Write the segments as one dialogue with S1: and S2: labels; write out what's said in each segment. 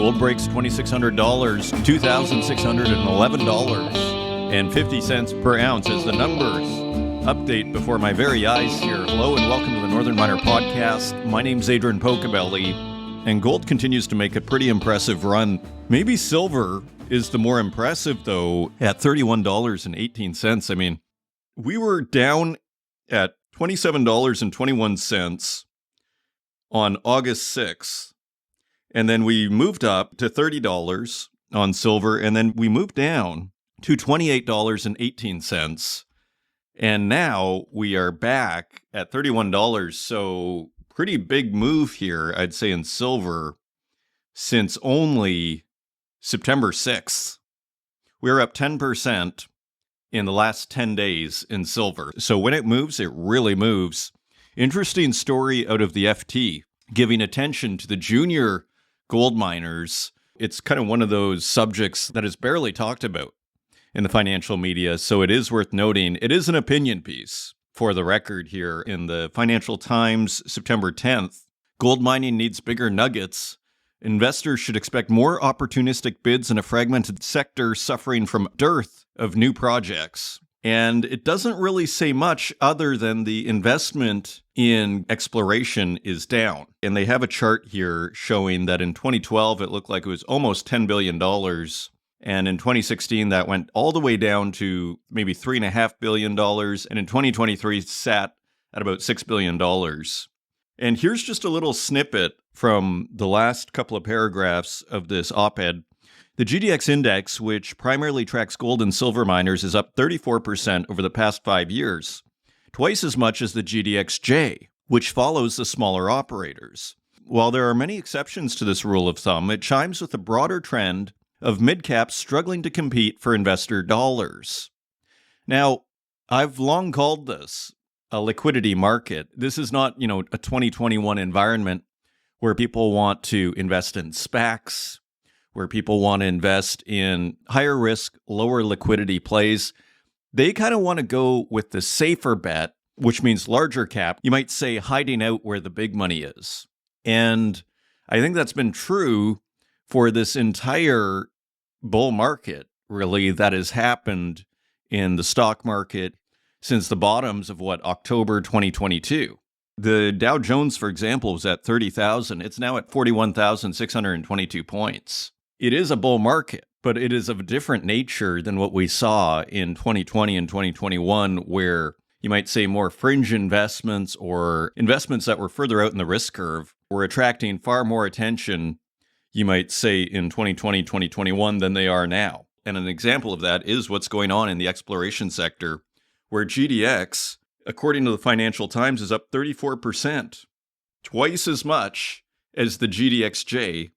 S1: Gold breaks $2,600, $2,611.50 per ounce as the numbers update before my very eyes here. Hello and welcome to the Northern Miner Podcast. My name's Adrian Pocobelli, and gold continues to make a pretty impressive run. Maybe silver is the more impressive, though, at $31.18. I mean, we were down at $27.21 on August 6th, and then we moved up to $30 on silver, and then we moved down to $28.18. And now we are back at $31, so pretty big move here, I'd say, in silver since only September 6th. We're up 10% in the last 10 days in silver. So when it moves, it really moves. Interesting story out of the FT, giving attention to the junior gold miners. It's kind of one of those subjects that is barely talked about in the financial media, so it is worth noting. It is an opinion piece, for the record here, in the Financial Times, September 10th. Gold mining needs bigger nuggets. Investors should expect more opportunistic bids in a fragmented sector suffering from dearth of new projects. And it doesn't really say much other than the investment in exploration is down. And they have a chart here showing that in 2012, it looked like it was almost $10 billion. And in 2016, that went all the way down to maybe $3.5 billion. And in 2023, sat at about $6 billion. And here's just a little snippet from the last couple of paragraphs of this op-ed. The GDX index, which primarily tracks gold and silver miners, is up 34% over the past 5 years, twice as much as the GDXJ, which follows the smaller operators. While there are many exceptions to this rule of thumb, it chimes with a broader trend of mid-caps struggling to compete for investor dollars. Now, I've long called this a liquidity market. This is not, a 2021 environment where people want to invest in SPACs, where people want to invest in higher risk, lower liquidity plays. They kind of want to go with the safer bet, which means larger cap. You might say hiding out where the big money is. And I think that's been true for this entire bull market, really, that has happened in the stock market since the bottoms of October 2022. The Dow Jones, for example, was at 30,000. It's now at 41,622 points. It is a bull market, but it is of a different nature than what we saw in 2020 and 2021, where you might say more fringe investments or investments that were further out in the risk curve were attracting far more attention, you might say, in 2020, 2021 than they are now. And an example of that is what's going on in the exploration sector, where GDX, according to the Financial Times, is up 34%, twice as much as the GDXJ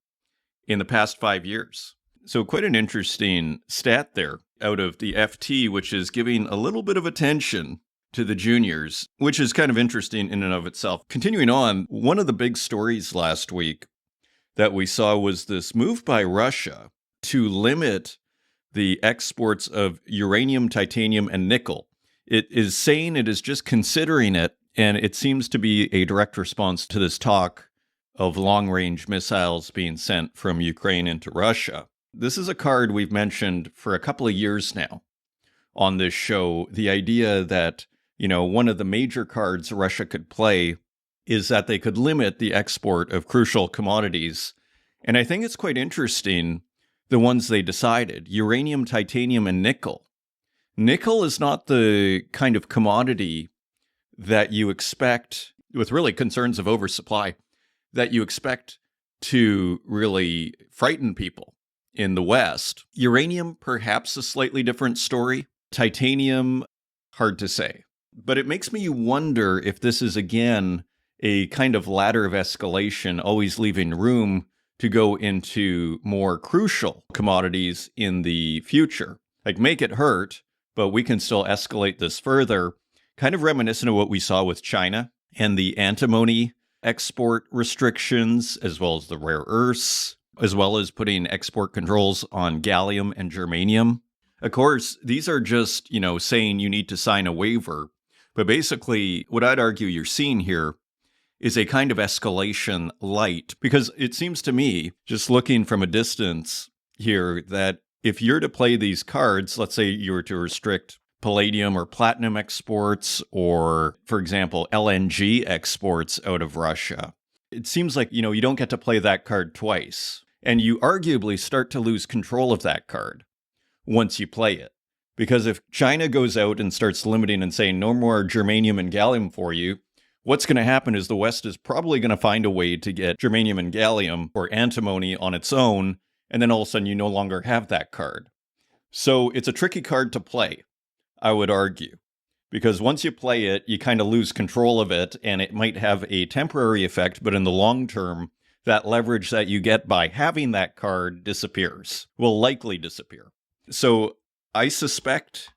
S1: in the past 5 years. So quite an interesting stat there out of the FT, which is giving a little bit of attention to the juniors, which is kind of interesting in and of itself. Continuing on, one of the big stories last week that we saw was this move by Russia to limit the exports of uranium, titanium, and nickel. It is saying it is just considering it, and it seems to be a direct response to this talk of long-range missiles being sent from Ukraine into Russia. This is a card we've mentioned for a couple of years now on this show. The idea that, one of the major cards Russia could play is that they could limit the export of crucial commodities. And I think it's quite interesting, the ones they decided: uranium, titanium, and nickel. Nickel is not the kind of commodity that you expect, with really concerns of oversupply, that you expect to really frighten people in the West. Uranium, perhaps a slightly different story. Titanium, hard to say. But it makes me wonder if this is, again, a kind of ladder of escalation, always leaving room to go into more crucial commodities in the future. Like, make it hurt, but we can still escalate this further. Kind of reminiscent of what we saw with China and the antimony export restrictions, as well as the rare earths, as well as putting export controls on gallium and germanium. Of course, these are just, saying you need to sign a waiver. But basically, what I'd argue you're seeing here is a kind of escalation light, because it seems to me, just looking from a distance here, that if you're to play these cards, let's say you were to restrict palladium or platinum exports, or, for example, LNG exports out of Russia, it seems like, you don't get to play that card twice. And you arguably start to lose control of that card once you play it. Because if China goes out and starts limiting and saying no more germanium and gallium for you, what's going to happen is the West is probably going to find a way to get germanium and gallium or antimony on its own, and then all of a sudden you no longer have that card. So it's a tricky card to play, I would argue, because once you play it, you kind of lose control of it, and it might have a temporary effect, but in the long term, that leverage that you get by having that card disappears, will likely disappear. So I suspect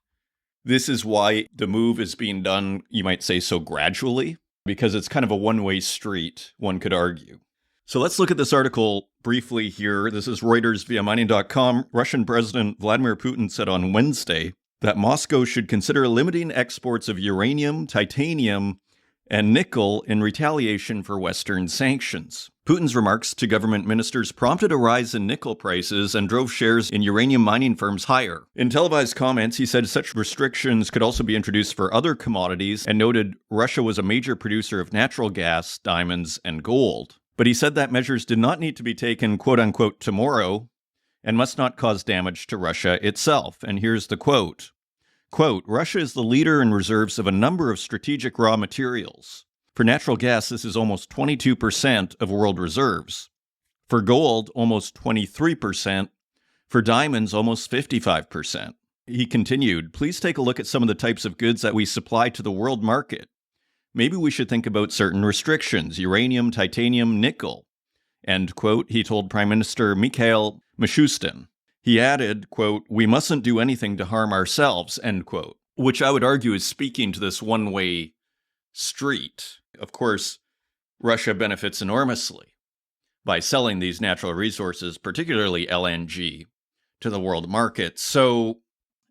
S1: this is why the move is being done, you might say, so gradually, because it's kind of a one-way street, one could argue. So let's look at this article briefly here. This is Reuters via mining.com. Russian President Vladimir Putin said on Wednesday that Moscow should consider limiting exports of uranium, titanium, and nickel in retaliation for Western sanctions. Putin's remarks to government ministers prompted a rise in nickel prices and drove shares in uranium mining firms higher. In televised comments, he said such restrictions could also be introduced for other commodities and noted Russia was a major producer of natural gas, diamonds, and gold. But he said that measures did not need to be taken, quote-unquote, tomorrow and must not cause damage to Russia itself. And here's the quote. Quote, Russia is the leader in reserves of a number of strategic raw materials. For natural gas, this is almost 22% of world reserves. For gold, almost 23%. For diamonds, almost 55%. He continued, please take a look at some of the types of goods that we supply to the world market. Maybe we should think about certain restrictions, uranium, titanium, nickel. End quote, he told Prime Minister Mikhail Mishustin. He added, quote, we mustn't do anything to harm ourselves, end quote, which I would argue is speaking to this one-way street. Of course, Russia benefits enormously by selling these natural resources, particularly LNG, to the world market. So,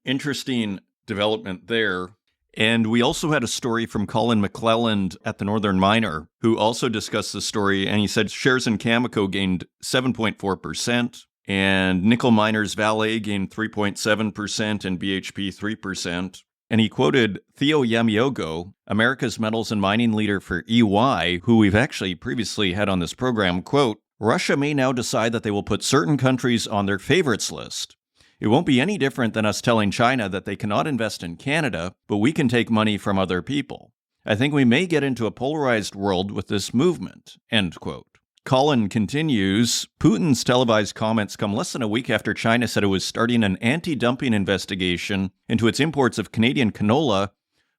S1: interesting development there. And we also had a story from Colin McClelland at the Northern Miner, who also discussed the story, and he said shares in Cameco gained 7.4%, and nickel miners Vale gained 3.7%, and BHP 3%. And he quoted Theo Yamiogo, America's metals and mining leader for EY, who we've actually previously had on this program, quote, Russia may now decide that they will put certain countries on their favorites list. It won't be any different than us telling China that they cannot invest in Canada, but we can take money from other people. I think we may get into a polarized world with this movement, end quote. Colin continues, Putin's televised comments come less than a week after China said it was starting an anti-dumping investigation into its imports of Canadian canola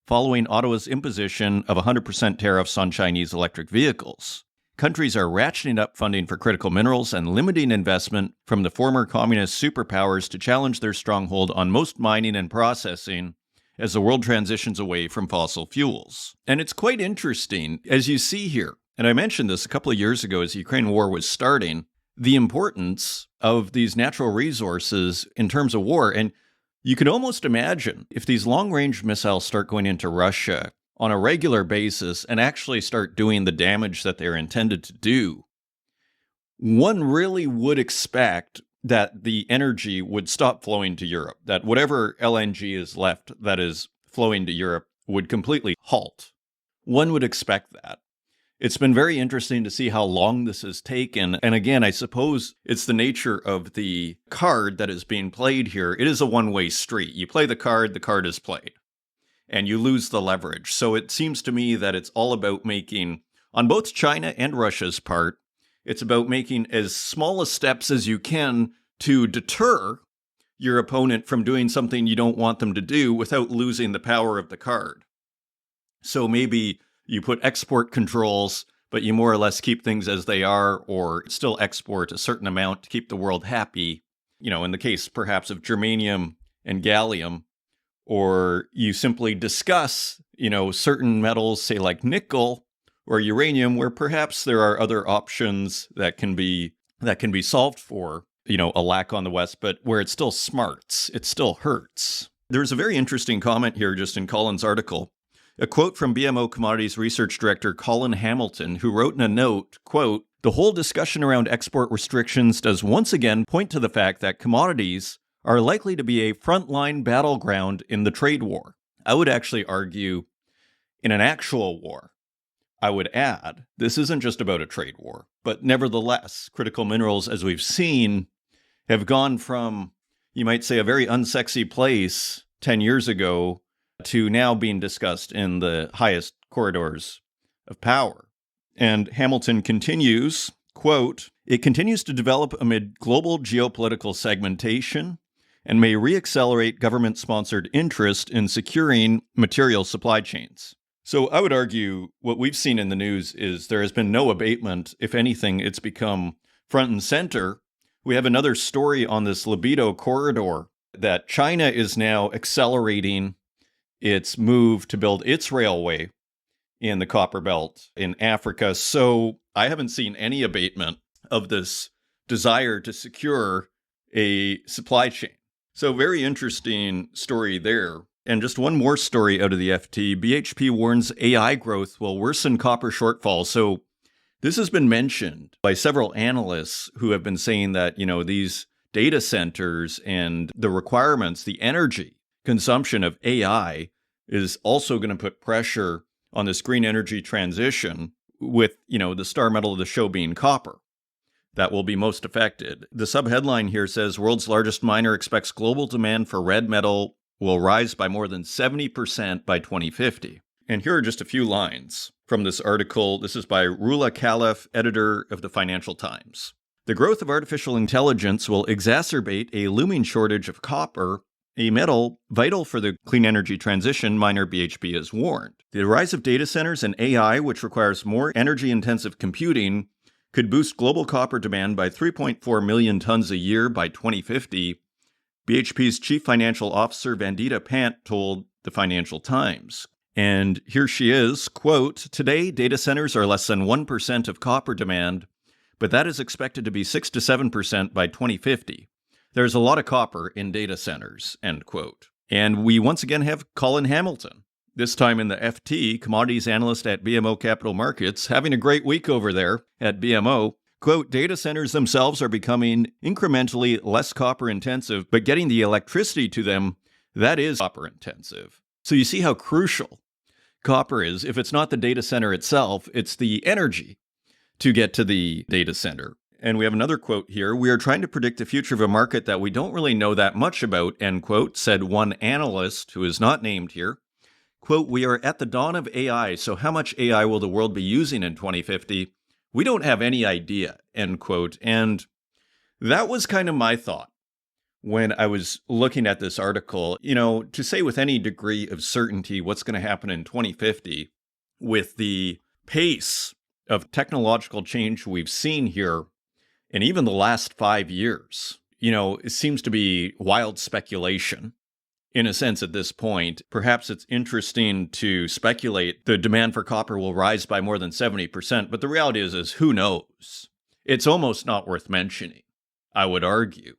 S1: following Ottawa's imposition of 100% tariffs on Chinese electric vehicles. Countries are ratcheting up funding for critical minerals and limiting investment from the former communist superpowers to challenge their stronghold on most mining and processing as the world transitions away from fossil fuels. And it's quite interesting, as you see here, and I mentioned this a couple of years ago as the Ukraine war was starting, the importance of these natural resources in terms of war. And you can almost imagine if these long-range missiles start going into Russia on a regular basis and actually start doing the damage that they're intended to do, one really would expect that the energy would stop flowing to Europe, that whatever LNG is left that is flowing to Europe would completely halt. One would expect that. It's been very interesting to see how long this has taken. And again, I suppose it's the nature of the card that is being played here. It is a one-way street. You play the card is played. And you lose the leverage. So it seems to me that it's all about making, on both China and Russia's part, it's about making as small a steps as you can to deter your opponent from doing something you don't want them to do without losing the power of the card. So maybe you put export controls, but you more or less keep things as they are, or still export a certain amount to keep the world happy. You know, in the case perhaps of germanium and gallium, or you simply discuss, certain metals, say like nickel or uranium, where perhaps there are other options that can be solved for, a lack on the West, but where it still smarts, it still hurts. There's a very interesting comment here just in Colin's article. A quote from BMO Commodities Research Director Colin Hamilton, who wrote in a note, quote, "The whole discussion around export restrictions does once again point to the fact that commodities are likely to be a frontline battleground in the trade war." I would actually argue in an actual war. I would add, this isn't just about a trade war, but nevertheless, critical minerals, as we've seen, have gone from, you might say, a very unsexy place 10 years ago to now being discussed in the highest corridors of power. And Hamilton continues, quote, "It continues to develop amid global geopolitical segmentation and may reaccelerate government-sponsored interest in securing material supply chains." So I would argue what we've seen in the news is there has been no abatement. If anything, it's become front and center. We have another story on this libido corridor that China is now accelerating its move to build its railway in the Copper Belt in Africa. So I haven't seen any abatement of this desire to secure a supply chain. So very interesting story there. And just one more story out of the FT. BHP warns AI growth will worsen copper shortfall. So this has been mentioned by several analysts who have been saying that, these data centers and the requirements, the energy consumption of AI is also going to put pressure on this green energy transition with, the star metal of the show being copper. That will be most affected. The subheadline here says, world's largest miner expects global demand for red metal will rise by more than 70% by 2050. And here are just a few lines from this article. This is by Rula Khalaf, editor of the Financial Times. "The growth of artificial intelligence will exacerbate a looming shortage of copper, a metal vital for the clean energy transition," miner BHP has warned. "The rise of data centers and AI, which requires more energy-intensive computing, could boost global copper demand by 3.4 million tons a year by 2050, BHP's chief financial officer Vandita Pant told the Financial Times. And here she is, quote, "Today, data centers are less than 1% of copper demand, but that is expected to be 6 to 7% by 2050. There's a lot of copper in data centers," end quote. And we once again have Colin Hamilton, this time in the FT, commodities analyst at BMO Capital Markets, having a great week over there at BMO. Quote, "Data centers themselves are becoming incrementally less copper intensive, but getting the electricity to them, that is copper intensive." So you see how crucial copper is. If it's not the data center itself, it's the energy to get to the data center. And we have another quote here. "We are trying to predict the future of a market that we don't really know that much about," end quote, said one analyst who is not named here. Quote, "We are at the dawn of AI, so how much AI will the world be using in 2050? We don't have any idea," end quote. And that was kind of my thought when I was looking at this article. To say with any degree of certainty what's going to happen in 2050 with the pace of technological change we've seen here in even the last 5 years, it seems to be wild speculation. In a sense, at this point, perhaps it's interesting to speculate the demand for copper will rise by more than 70%, but the reality is who knows? It's almost not worth mentioning, I would argue.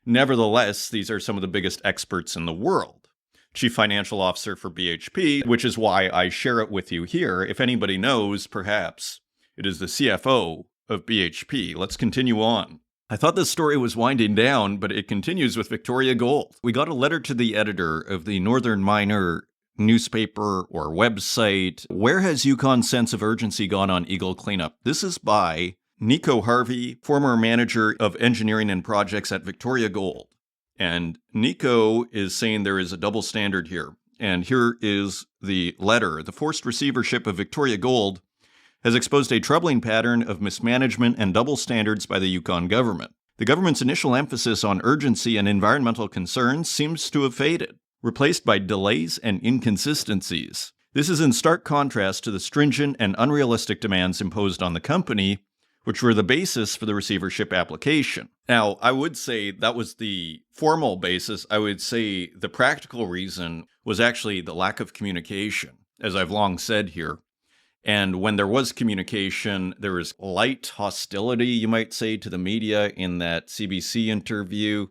S1: Nevertheless, these are some of the biggest experts in the world. Chief Financial Officer for BHP, which is why I share it with you here. If anybody knows, perhaps it is the CFO of BHP. Let's continue on. I thought this story was winding down, but it continues with Victoria Gold. We got a letter to the editor of the Northern Miner newspaper or website. "Where has Yukon's sense of urgency gone on Eagle cleanup?" This is by Nico Harvey, former manager of engineering and projects at Victoria Gold. And Nico is saying there is a double standard here. And here is the letter. "The forced receivership of Victoria Gold has exposed a troubling pattern of mismanagement and double standards by the Yukon government. The government's initial emphasis on urgency and environmental concerns seems to have faded, replaced by delays and inconsistencies. This is in stark contrast to the stringent and unrealistic demands imposed on the company, which were the basis for the receivership application." Now, I would say that was the formal basis. I would say the practical reason was actually the lack of communication, as I've long said here. And when there was communication, there was light hostility, you might say, to the media in that CBC interview.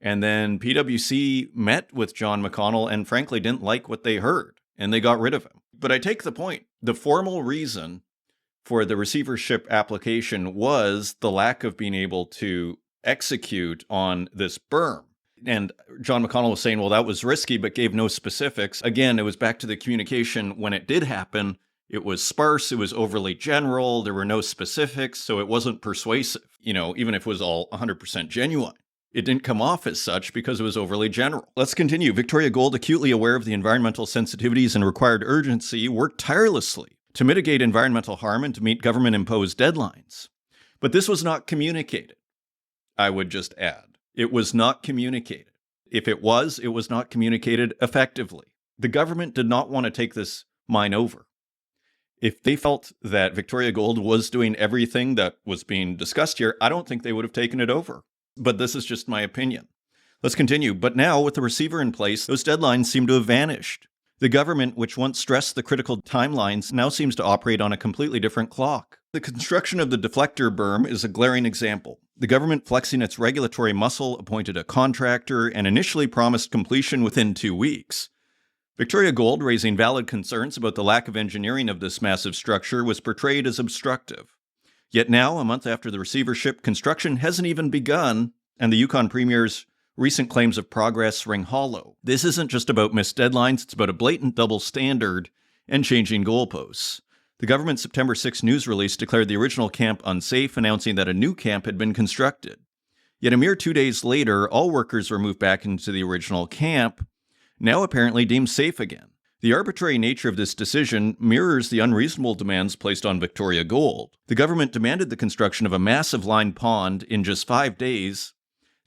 S1: And then PwC met with John McConnell and frankly didn't like what they heard, and they got rid of him. But I take the point. The formal reason for the receivership application was the lack of being able to execute on this berm. And John McConnell was saying, well, that was risky, but gave no specifics. Again, it was back to the communication when it did happen. It was sparse. It was overly general. There were no specifics. So it wasn't persuasive, even if it was all 100% genuine. It didn't come off as such because it was overly general. Let's continue. Victoria Gold, acutely aware of the environmental sensitivities and required urgency, worked tirelessly to mitigate environmental harm and to meet government-imposed deadlines. But this was not communicated, I would just add. It was not communicated. If it was not communicated effectively. The government did not want to take this mine over. If they felt that Victoria Gold was doing everything that was being discussed here, I don't think they would have taken it over. But this is just my opinion. Let's continue. But now, with the receiver in place, those deadlines seem to have vanished. The government, which once stressed the critical timelines, now seems to operate on a completely different clock. The construction of the deflector berm is a glaring example. The government, flexing its regulatory muscle, appointed a contractor and initially promised completion within 2 weeks. Victoria Gold, raising valid concerns about the lack of engineering of this massive structure, was portrayed as obstructive. Yet now, a month after the receivership, construction hasn't even begun, and the Yukon Premier's recent claims of progress ring hollow. This isn't just about missed deadlines, it's about a blatant double standard and changing goalposts. The government's September 6 news release declared the original camp unsafe, announcing that a new camp had been constructed. Yet a mere 2 days later, all workers were moved back into the original camp, now apparently deemed safe again. The arbitrary nature of this decision mirrors the unreasonable demands placed on Victoria Gold. The government demanded the construction of a massive lined pond in just 5 days.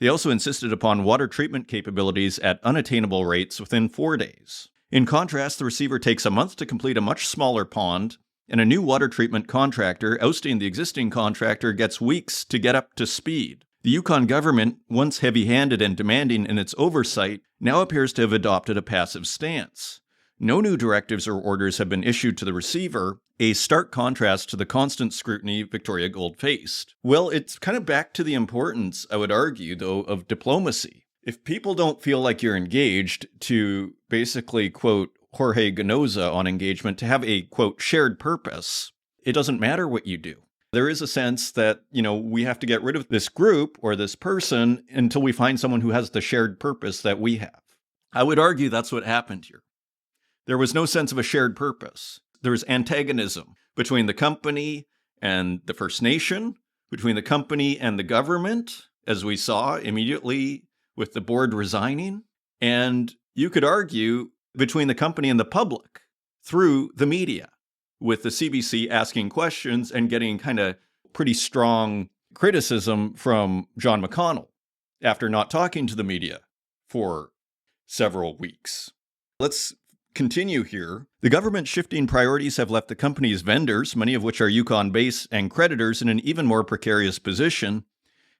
S1: They also insisted upon water treatment capabilities at unattainable rates within 4 days. In contrast, the receiver takes a month to complete a much smaller pond, and a new water treatment contractor, ousting the existing contractor, gets weeks to get up to speed. The Yukon government, once heavy-handed and demanding in its oversight, now appears to have adopted a passive stance. No new directives or orders have been issued to the receiver, a stark contrast to the constant scrutiny Victoria Gold faced. Well, it's kind of back to the importance, I would argue, though, of diplomacy. If people don't feel like you're engaged, to basically quote Jorge Ganoza on engagement, to have a, quote, shared purpose, it doesn't matter what you do. There is a sense that, we have to get rid of this group or this person until we find someone who has the shared purpose that we have. I would argue that's what happened here. There was no sense of a shared purpose. There was antagonism between the company and the First Nation, between the company and the government, as we saw immediately with the board resigning. And you could argue between the company and the public through the media, with the CBC asking questions and getting kind of pretty strong criticism from John McConnell after not talking to the media for several weeks. Let's continue here. The government's shifting priorities have left the company's vendors, many of which are Yukon-based, and creditors in an even more precarious position,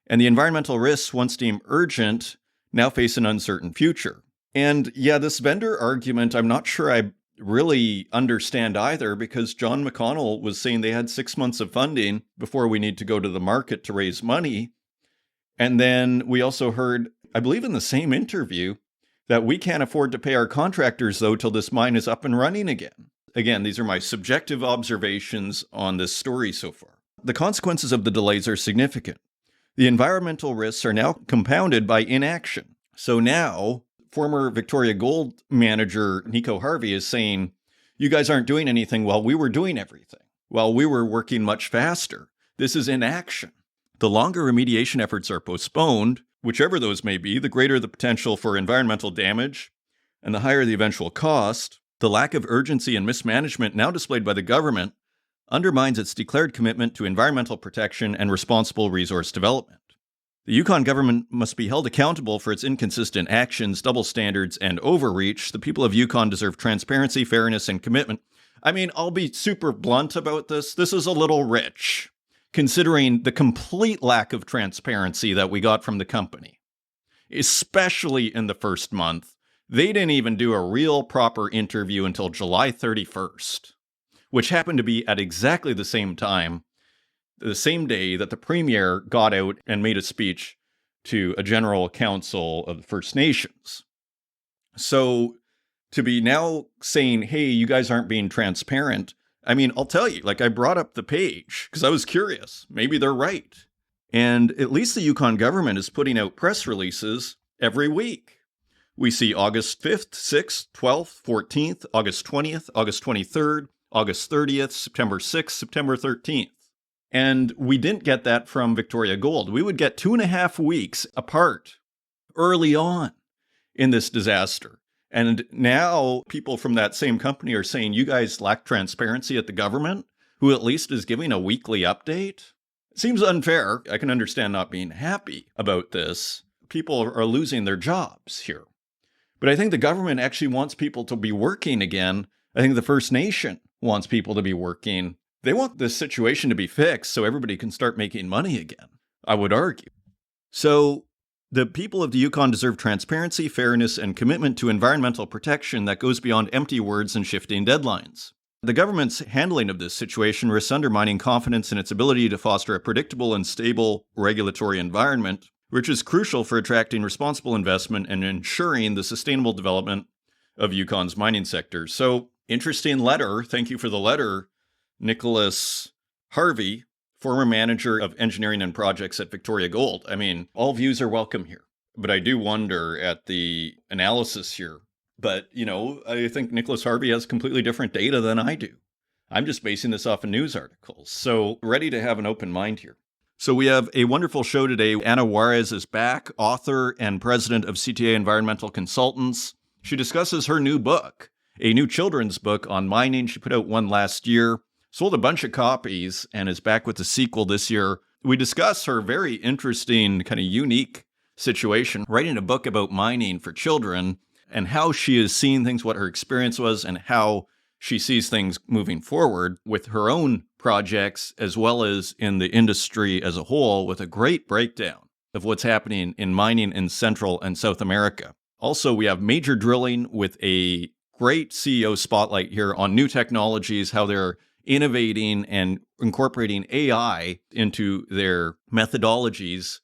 S1: and the environmental risks, once deemed urgent, now face an uncertain future. And yeah, this vendor argument, I'm not sure I really understand either, because John McConnell was saying they had 6 months of funding before we need to go to the market to raise money. And then we also heard, I believe in the same interview, that we can't afford to pay our contractors, though, till this mine is up and running again. Again, these are my subjective observations on this story so far. The consequences of the delays are significant. The environmental risks are now compounded by inaction. So now, former Victoria Gold manager Nico Harvey is saying, you guys aren't doing anything while we were doing everything, while we were working much faster. This is inaction. The longer remediation efforts are postponed, whichever those may be, the greater the potential for environmental damage and the higher the eventual cost. The lack of urgency and mismanagement now displayed by the government undermines its declared commitment to environmental protection and responsible resource development. The Yukon government must be held accountable for its inconsistent actions, double standards, and overreach. The people of Yukon deserve transparency, fairness, and commitment. I mean, I'll be super blunt about this. This is a little rich, considering the complete lack of transparency that we got from the company, especially in the first month. They didn't even do a real proper interview until July 31st, which happened to be at exactly the same time, the same day that the Premier got out and made a speech to a general council of the First Nations. So to be now saying, hey, you guys aren't being transparent. I mean, I'll tell you, like I brought up the page because I was curious. Maybe they're right. And at least the Yukon government is putting out press releases every week. We see August 5th, 6th, 12th, 14th, August 20th, August 23rd, August 30th, September 6th, September 13th. And we didn't get that from Victoria Gold. We would get 2.5 weeks apart early on in this disaster. And now people from that same company are saying you guys lack transparency at the government, who at least is giving a weekly update. It seems unfair. I can understand not being happy about this. People are losing their jobs here. But I think the government actually wants people to be working again. I think the First Nation wants people to be working. They want this situation to be fixed so everybody can start making money again, I would argue. So the people of the Yukon deserve transparency, fairness, and commitment to environmental protection that goes beyond empty words and shifting deadlines. The government's handling of this situation risks undermining confidence in its ability to foster a predictable and stable regulatory environment, which is crucial for attracting responsible investment and ensuring the sustainable development of Yukon's mining sector. So, interesting letter. Thank you for the letter, Nicholas Harvey, former manager of engineering and projects at Victoria Gold. I mean, all views are welcome here, but I do wonder at the analysis here. But, I think Nicholas Harvey has completely different data than I do. I'm just basing this off of news articles. So ready to have an open mind here. So we have a wonderful show today. Anna Juarez is back, author and president of CTA Environmental Consultants. She discusses her new book, a new children's book on mining. She put out one last year, sold a bunch of copies, and is back with the sequel this year. We discuss her very interesting, kind of unique situation, writing a book about mining for children and how she has seen things, what her experience was, and how she sees things moving forward with her own projects, as well as in the industry as a whole, with a great breakdown of what's happening in mining in Central and South America. Also, we have Major Drilling with a great CEO spotlight here on new technologies, how they're innovating and incorporating AI into their methodologies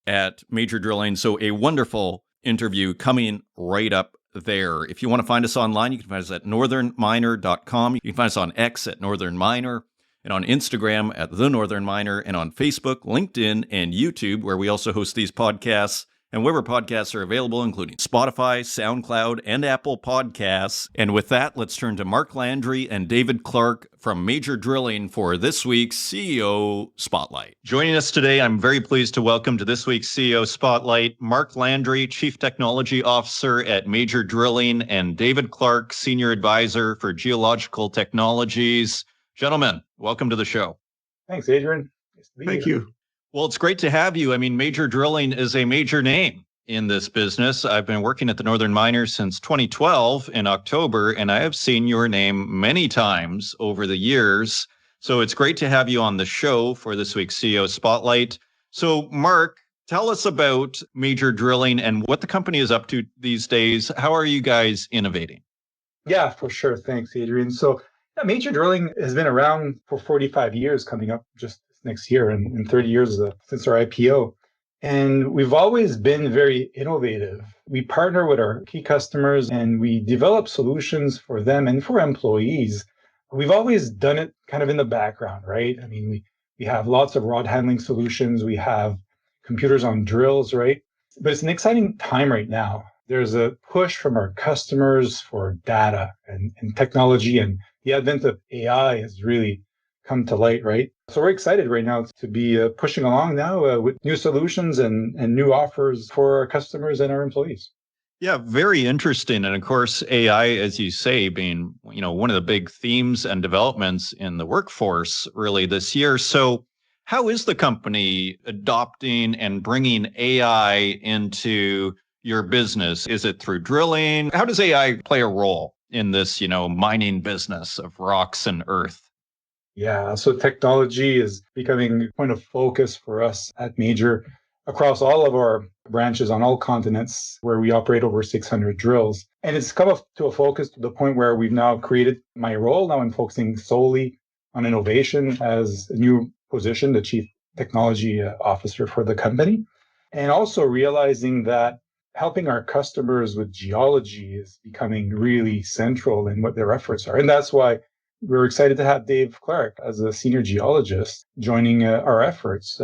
S1: at Major Drilling. So a wonderful interview coming right up there. If you want to find us online, you can find us at northernminer.com. You can find us on X at Northern Miner, and on Instagram at The Northern Miner, and on Facebook, LinkedIn, and YouTube, where we also host these podcasts, and wherever podcasts are available, including Spotify, SoundCloud, and Apple Podcasts. And with that, let's turn to Marc Landry and David Clarke from Major Drilling for this week's CEO Spotlight. Joining us today, I'm very pleased to welcome to this week's CEO Spotlight, Marc Landry, Chief Technology Officer at Major Drilling, and David Clarke, Senior Advisor for Geological Technologies. Gentlemen, welcome to the show.
S2: Thanks, Adrian. Nice to be
S3: Thank
S2: here.
S3: you.
S1: Well, it's great to have you. I mean, Major Drilling is a major name in this business. I've been working at the Northern Miner since 2012 in October, and I have seen your name many times over the years. So it's great to have you on the show for this week's CEO Spotlight. So, Marc, tell us about Major Drilling and what the company is up to these days. How are you guys innovating?
S2: Yeah, for sure. Thanks, Adrian. So, Major Drilling has been around for 45 years, coming up just next year, and 30 years since our IPO. And we've always been very innovative. We partner with our key customers and we develop solutions for them and for employees. We've always done it kind of in the background, right? I mean, we have lots of rod handling solutions. We have computers on drills, right? But it's an exciting time right now. There's a push from our customers for data and technology, and the advent of AI has really come to light, right? So we're excited right now to be pushing along now with new solutions and new offers for our customers and our employees.
S1: Yeah, very interesting. And of course, AI, as you say, being, one of the big themes and developments in the workforce really this year. So how is the company adopting and bringing AI into your business? Is it through drilling? How does AI play a role in this, mining business of rocks and earth?
S2: Yeah, so technology is becoming a point of focus for us at Major across all of our branches on all continents where we operate over 600 drills. And it's come up to a focus to the point where we've now created my role. Now I'm focusing solely on innovation as a new position, the Chief Technology Officer for the company. And also realizing that helping our customers with geology is becoming really central in what their efforts are. And that's why we're excited to have Dave Clarke as a senior geologist joining our efforts.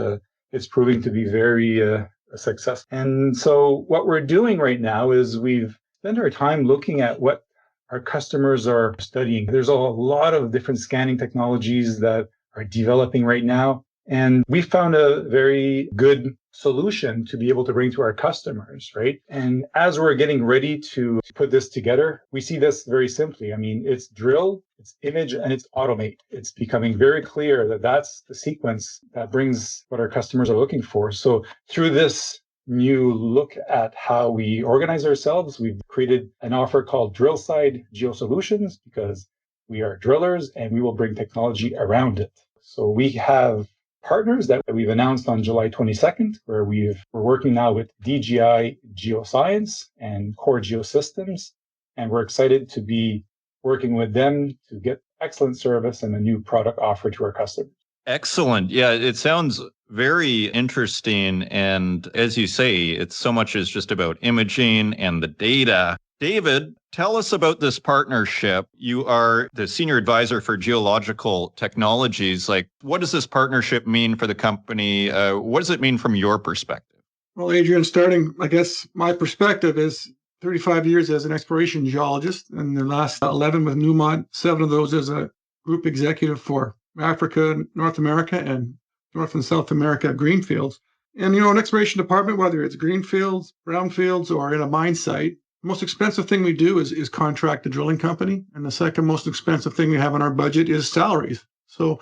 S2: It's proving to be very successful. And so what we're doing right now is we've spent our time looking at what our customers are studying. There's a lot of different scanning technologies that are developing right now. And we found a very good solution to be able to bring to our customers, right? And as we're getting ready to put this together, we see this very simply. I mean, it's drill, it's image, and it's automate. It's becoming very clear that that's the sequence that brings what our customers are looking for. So through this new look at how we organize ourselves, we've created an offer called Drill Side Geo Solutions because we are drillers and we will bring technology around it. So we have partners that we've announced on July 22nd, where we're working now with DGI Geoscience and Core Geosystems. And we're excited to be working with them to get excellent service and a new product offer to our customers.
S1: Excellent. Yeah, it sounds very interesting. And as you say, it's so much as just about imaging and the data. David, tell us about this partnership. You are the senior advisor for Geological Technologies. Like, what does this partnership mean for the company? What does it mean from your perspective?
S3: Well, Adrian, starting, I guess my perspective is 35 years as an exploration geologist, and the last 11 with Newmont, 7 of those as a group executive for Africa, North America, and North and South America greenfields. And, an exploration department, whether it's greenfields, brownfields, or in a mine site, the most expensive thing we do is contract a drilling company. And the second most expensive thing we have in our budget is salaries. So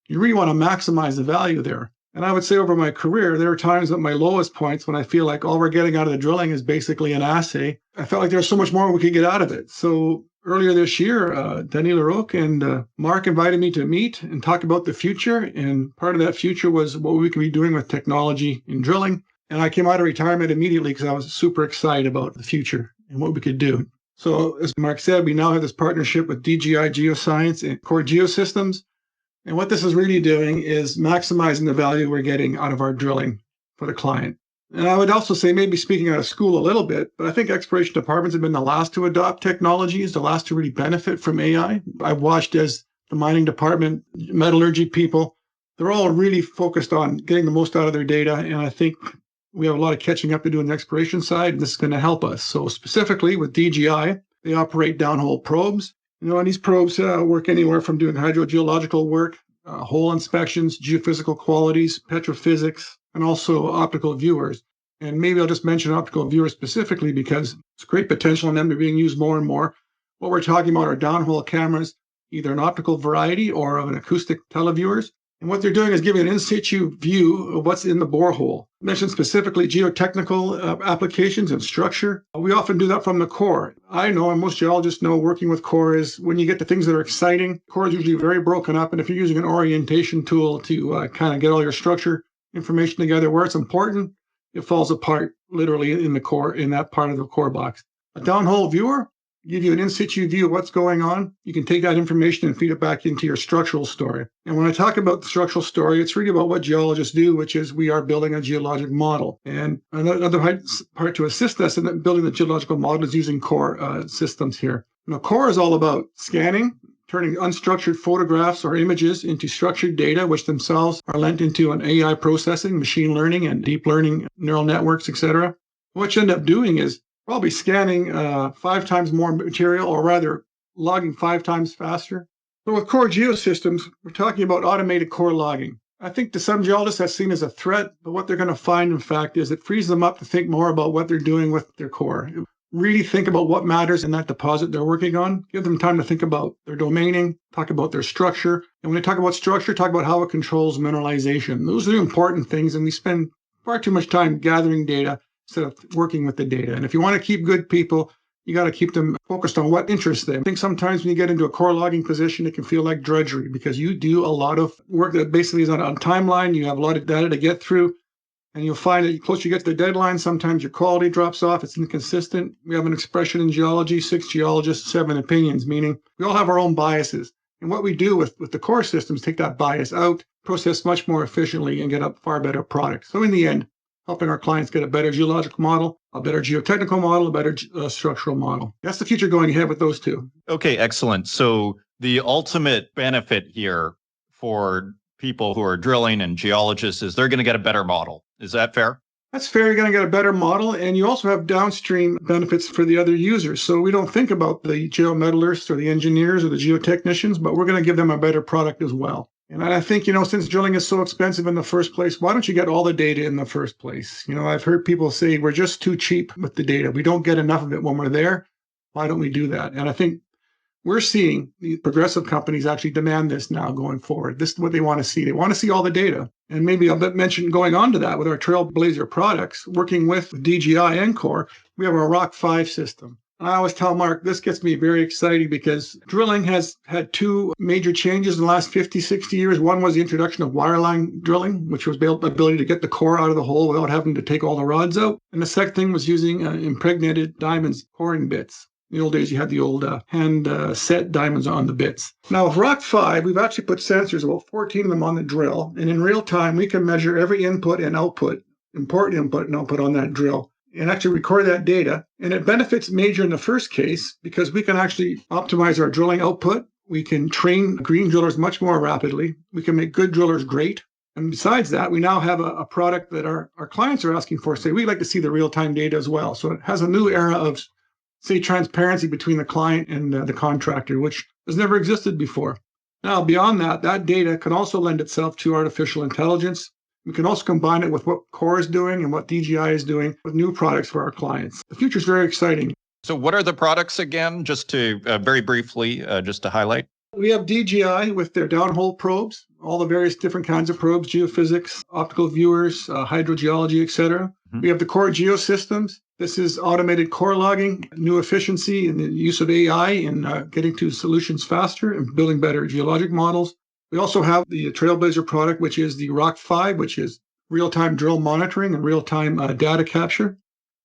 S3: you really want to maximize the value there. And I would say over my career, there are times at my lowest points when I feel like all we're getting out of the drilling is basically an assay. I felt like there's so much more we could get out of it. So earlier this year, Denis Larocque and Marc invited me to meet and talk about the future. And part of that future was what we could be doing with technology in drilling. And I came out of retirement immediately because I was super excited about the future and what we could do. So as Marc said, we now have this partnership with DGI Geoscience and Core Geosystems. And what this is really doing is maximizing the value we're getting out of our drilling for the client. And I would also say, maybe speaking out of school a little bit, but I think exploration departments have been the last to adopt technologies, the last to really benefit from AI. I've watched as the mining department, metallurgy people, they're all really focused on getting the most out of their data. And I think we have a lot of catching up to do on the exploration side, and this is going to help us. So specifically with DGI, they operate downhole probes. And these probes work anywhere from doing hydrogeological work, hole inspections, geophysical qualities, petrophysics, and also optical viewers. And maybe I'll just mention optical viewers specifically because it's great potential in them to being used more and more. What we're talking about are downhole cameras, either an optical variety or of an acoustic televiewers. And what they're doing is giving an in situ view of what's in the borehole. I mentioned specifically geotechnical applications and structure. We often do that from the core. I know, and most geologists know, working with core is when you get to things that are exciting, core is usually very broken up. And if you're using an orientation tool to kind of get all your structure information together where it's important, it falls apart literally in the core, in that part of the core box. A downhole viewer give you an in situ view of what's going on. You can take that information and feed it back into your structural story. And when I talk about the structural story, it's really about what geologists do, which is we are building a geologic model. And another part to assist us in building the geological model is using core systems here. Core is all about scanning, turning unstructured photographs or images into structured data, which themselves are lent into an AI processing, machine learning, and deep learning neural networks, etc. What you end up doing is probably scanning 5 times more material, or rather logging 5 times faster. So with core geosystems, we're talking about automated core logging. I think to some geologists that's seen as a threat, but what they're going to find, in fact, is it frees them up to think more about what they're doing with their core. Really think about what matters in that deposit they're working on. Give them time to think about their domaining, talk about their structure. And when they talk about structure, talk about how it controls mineralization. Those are the important things, and we spend far too much time gathering data instead of working with the data. And if you want to keep good people, you got to keep them focused on what interests them. I think sometimes when you get into a core logging position, it can feel like drudgery because you do a lot of work that basically is on timeline. You have a lot of data to get through, and you'll find that the closer you get to the deadline, sometimes your quality drops off. It's inconsistent. We have an expression in geology, 6 geologists, 7 opinions, meaning we all have our own biases. And what we do with the core systems, take that bias out, process much more efficiently, and get a far better product. So in the end, helping our clients get a better geological model, a better geotechnical model, a better structural model. That's the future going ahead with those two.
S1: Okay, excellent. So the ultimate benefit here for people who are drilling and geologists is they're going to get a better model. Is that fair?
S3: That's fair. You're going to get a better model, and you also have downstream benefits for the other users. So we don't think about the geometallurgists or the engineers or the geotechnicians, but we're going to give them a better product as well. And I think, since drilling is so expensive in the first place, why don't you get all the data in the first place? I've heard people say we're just too cheap with the data. We don't get enough of it when we're there. Why don't we do that? And I think we're seeing the progressive companies actually demand this now going forward. This is what they want to see. They want to see all the data. And maybe I'll mention going on to that with our Trailblazer products, working with DGI and Core, we have our Rock 5 system. And I always tell Marc, this gets me very excited because drilling has had two major changes in the last 50, 60 years. One was the introduction of wireline drilling, which was the ability to get the core out of the hole without having to take all the rods out. And the second thing was using impregnated diamonds, coring bits. In the old days, you had the old hand set diamonds on the bits. Now, with Rock 5, we've actually put sensors, about 14 of them on the drill. And in real time, we can measure every input and output, important input and output on that drill, and actually record that data. And it benefits Major in the first case because we can actually optimize our drilling output. We can train green drillers much more rapidly. We can make good drillers great. And besides that, we now have a product that our clients are asking for. Say, we'd like to see the real-time data as well. So it has a new era of, say, transparency between the client and the contractor, which has never existed before. Now, beyond that, that data can also lend itself to artificial intelligence. We can also combine it with what Core is doing and what DGI is doing with new products for our clients. The future is very exciting.
S1: So what are the products again, just to very briefly, just to highlight?
S3: We have DGI with their downhole probes, all the various different kinds of probes, geophysics, optical viewers, hydrogeology, etc. Mm-hmm. We have the Core Geosystems. This is automated core logging, new efficiency in the use of AI in getting to solutions faster and building better geologic models. We also have the Trailblazer product, which is the Rock 5, which is real-time drill monitoring and real-time data capture.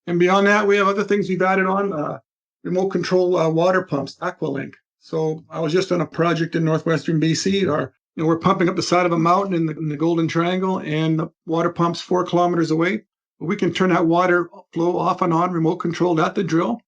S3: And beyond that, we have other things we've added on, remote control water pumps, Aqualink. So I was just on a project in northwestern BC. We're pumping up the side of a mountain in the Golden Triangle, and the water pump's 4 kilometers away. We can turn that water flow off and on, remote controlled at the drill,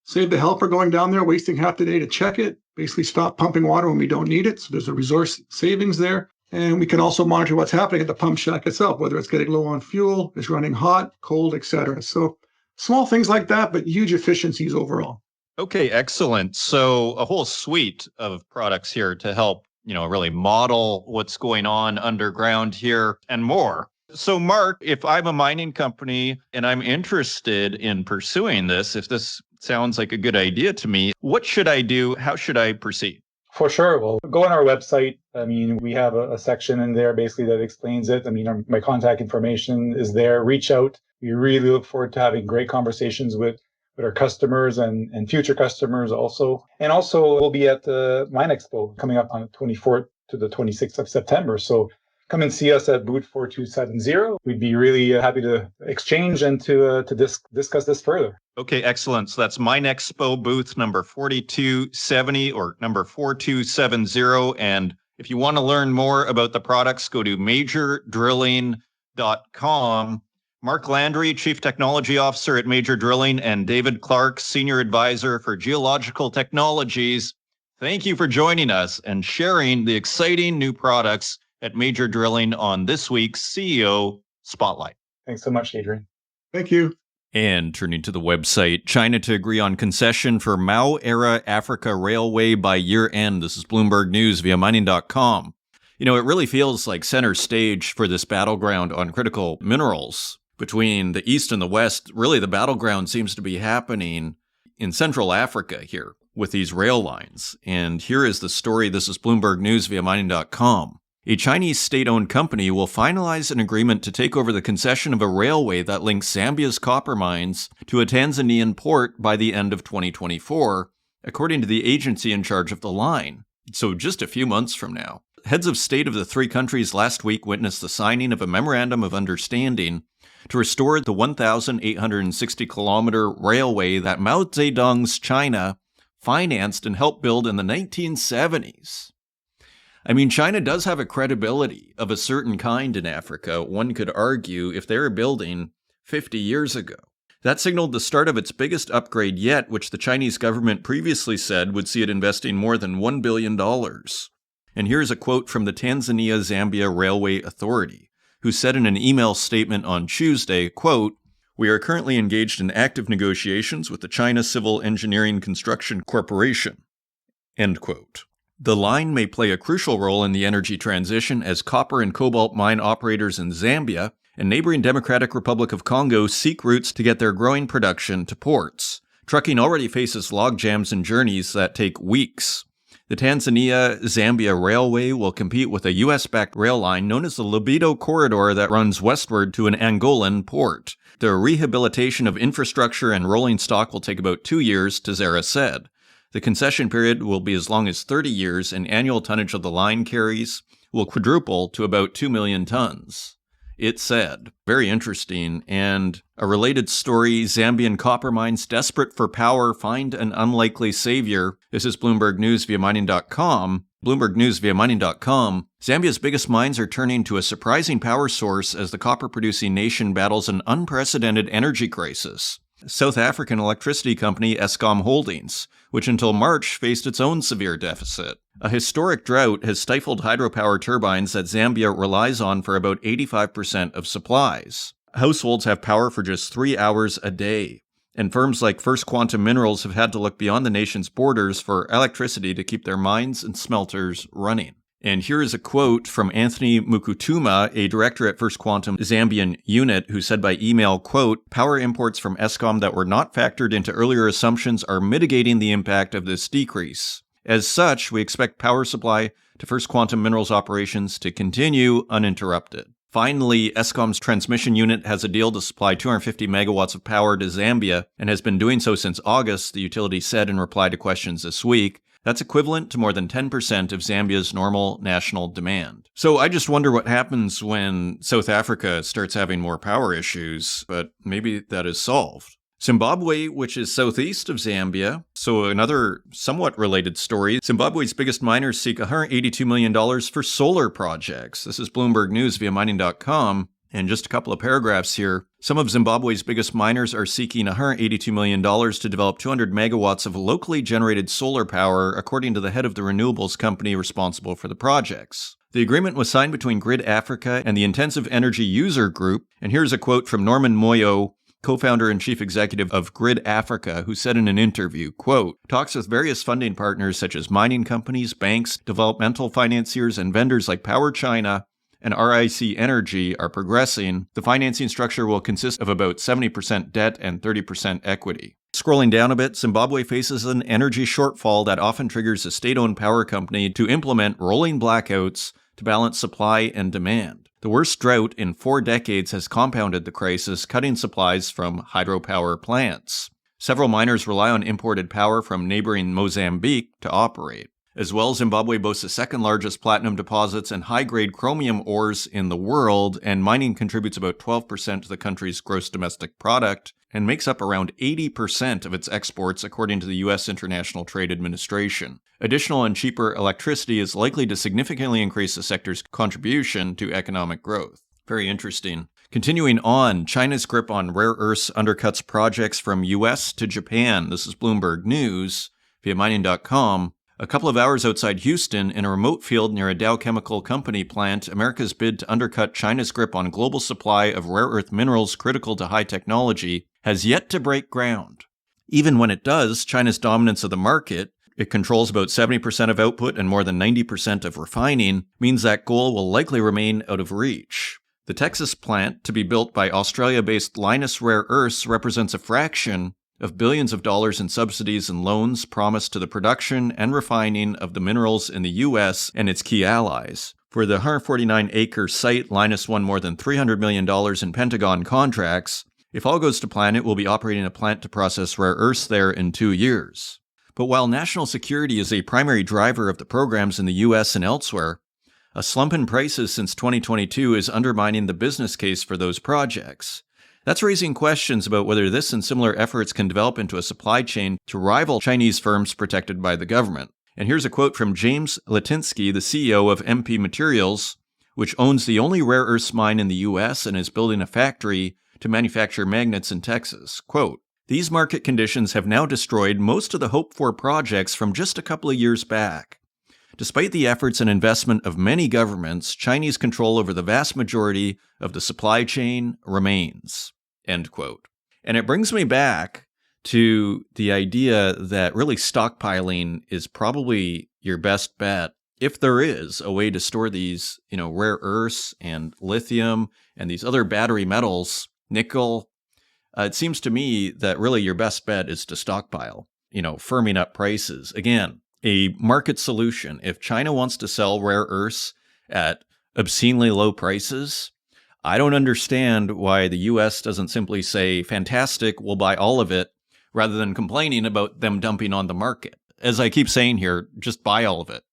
S3: save the helper going down there, wasting half the day to check it, basically stop pumping water when we don't need it. So there's a resource savings there. And we can also monitor what's happening at the pump shack itself, whether it's getting low on fuel, it's running hot, cold, etc. So small things like that, but huge efficiencies overall.
S1: Okay, excellent. So a whole suite of products here to help, really model what's going on underground here and more. So Marc, if I'm a mining company and I'm interested in pursuing this, if this sounds like a good idea to me, what should I do? How should I proceed?
S2: For sure. Well, go on our website. We have a section in there basically that explains it. My contact information is there. Reach out. We really look forward to having great conversations with our customers and future customers also. And also we'll be at the Mine Expo coming up on the 24th to the 26th of September. So come and see us at booth 4270. We'd be really happy to exchange and to discuss this further.
S1: Okay, excellent. So that's Mine Expo booth number 4270 or number 4270. And if you want to learn more about the products, go to majordrilling.com. Marc Landry, Chief Technology Officer at Major Drilling, and David Clarke, Senior Advisor for Geological Technologies. Thank you for joining us and sharing the exciting new products at Major Drilling on this week's CEO Spotlight.
S2: Thanks so much, Adrian.
S3: Thank you.
S1: And turning to the website, China to agree on concession for Mao-era Africa Railway by year end. This is Bloomberg News via mining.com. It really feels like center stage for this battleground on critical minerals. Between the East and the West, really the battleground seems to be happening in Central Africa here with these rail lines. And here is the story. This is Bloomberg News via mining.com. A Chinese state-owned company will finalize an agreement to take over the concession of a railway that links Zambia's copper mines to a Tanzanian port by the end of 2024, according to the agency in charge of the line. So just a few months from now. Heads of state of the three countries last week witnessed the signing of a memorandum of understanding to restore the 1,860-kilometer railway that Mao Zedong's China financed and helped build in the 1970s. I mean, China does have a credibility of a certain kind in Africa, one could argue, if they were building 50 years ago. That signaled the start of its biggest upgrade yet, which the Chinese government previously said would see it investing more than $1 billion. And here's a quote from the Tanzania Zambia Railway Authority, who said in an email statement on Tuesday, quote, "We are currently engaged in active negotiations with the China Civil Engineering Construction Corporation." End quote. The line may play a crucial role in the energy transition as copper and cobalt mine operators in Zambia and neighboring Democratic Republic of Congo seek routes to get their growing production to ports. Trucking already faces logjams and journeys that take weeks. The Tanzania Zambia Railway will compete with a U.S.-backed rail line known as the Libido Corridor that runs westward to an Angolan port. The rehabilitation of infrastructure and rolling stock will take about 2 years, Tazera said. The concession period will be as long as 30 years, and annual tonnage of the line carries will quadruple to about 2 million tons. It said. Very interesting. And a related story, Zambian copper mines desperate for power find an unlikely savior. This is Bloomberg News via mining.com. Bloomberg News via mining.com. Zambia's biggest mines are turning to a surprising power source as the copper-producing nation battles an unprecedented energy crisis. South African electricity company Eskom Holdings, which until March faced its own severe deficit. A historic drought has stifled hydropower turbines that Zambia relies on for about 85% of supplies. Households have power for just 3 hours a day, and firms like First Quantum Minerals have had to look beyond the nation's borders for electricity to keep their mines and smelters running. And here is a quote from Anthony Mukutuma, a director at First Quantum Zambian unit, who said by email, quote, "Power imports from Eskom that were not factored into earlier assumptions are mitigating the impact of this decrease. As such, we expect power supply to First Quantum Minerals operations to continue uninterrupted." Finally, Eskom's transmission unit has a deal to supply 250 megawatts of power to Zambia and has been doing so since August, the utility said in reply to questions this week. That's equivalent to more than 10% of Zambia's normal national demand. So I just wonder what happens when South Africa starts having more power issues, but maybe that is solved. Zimbabwe, which is southeast of Zambia, so another somewhat related story. Zimbabwe's biggest miners seek $182 million for solar projects. This is Bloomberg News via mining.com. And just a couple of paragraphs here. Some of Zimbabwe's biggest miners are seeking $182 million to develop 200 megawatts of locally generated solar power, according to the head of the renewables company responsible for the projects. The agreement was signed between Grid Africa and the Intensive Energy User Group. And here's a quote from Norman Moyo, co-founder and chief executive of Grid Africa, who said in an interview, quote, "Talks with various funding partners such as mining companies, banks, developmental financiers, and vendors like Power China and RIC Energy are progressing. The financing structure will consist of about 70% debt and 30% equity." Scrolling down a bit, Zimbabwe faces an energy shortfall that often triggers a state-owned power company to implement rolling blackouts to balance supply and demand. The worst drought in 4 decades has compounded the crisis, cutting supplies from hydropower plants. Several miners rely on imported power from neighboring Mozambique to operate. As well, Zimbabwe boasts the second largest platinum deposits and high-grade chromium ores in the world, and mining contributes about 12% to the country's gross domestic product and makes up around 80% of its exports, according to the U.S. International Trade Administration. Additional and cheaper electricity is likely to significantly increase the sector's contribution to economic growth. Very interesting. Continuing on, China's grip on rare earths undercuts projects from U.S. to Japan. This is Bloomberg News via mining.com. A couple of hours outside Houston, in a remote field near a Dow Chemical Company plant, America's bid to undercut China's grip on global supply of rare earth minerals critical to high technology has yet to break ground. Even when it does, China's dominance of the market, it controls about 70% of output and more than 90% of refining, means that goal will likely remain out of reach. The Texas plant, to be built by Australia-based Lynas Rare Earths, represents a fraction of billions of dollars in subsidies and loans promised to the production and refining of the minerals in the U.S. and its key allies. For the 149-acre site, Lynas won more than $300 million in Pentagon contracts. If all goes to plan, it will be operating a plant to process rare earths there in 2 years. But while national security is a primary driver of the programs in the U.S. and elsewhere, a slump in prices since 2022 is undermining the business case for those projects. That's raising questions about whether this and similar efforts can develop into a supply chain to rival Chinese firms protected by the government. And here's a quote from James Litinsky, the CEO of MP Materials, which owns the only rare earths mine in the U.S. and is building a factory to manufacture magnets in Texas. Quote, "These market conditions have now destroyed most of the hoped-for projects from just a couple of years back. Despite the efforts and investment of many governments, Chinese control over the vast majority of the supply chain remains." End quote. And it brings me back to the idea that really stockpiling is probably your best bet if there is a way to store these, rare earths and lithium and these other battery metals, nickel. It seems to me that really your best bet is to stockpile, firming up prices. Again, a market solution. If China wants to sell rare earths at obscenely low prices, I don't understand why the U.S. doesn't simply say, fantastic, we'll buy all of it, rather than complaining about them dumping on the market. As I keep saying here, just buy all of it.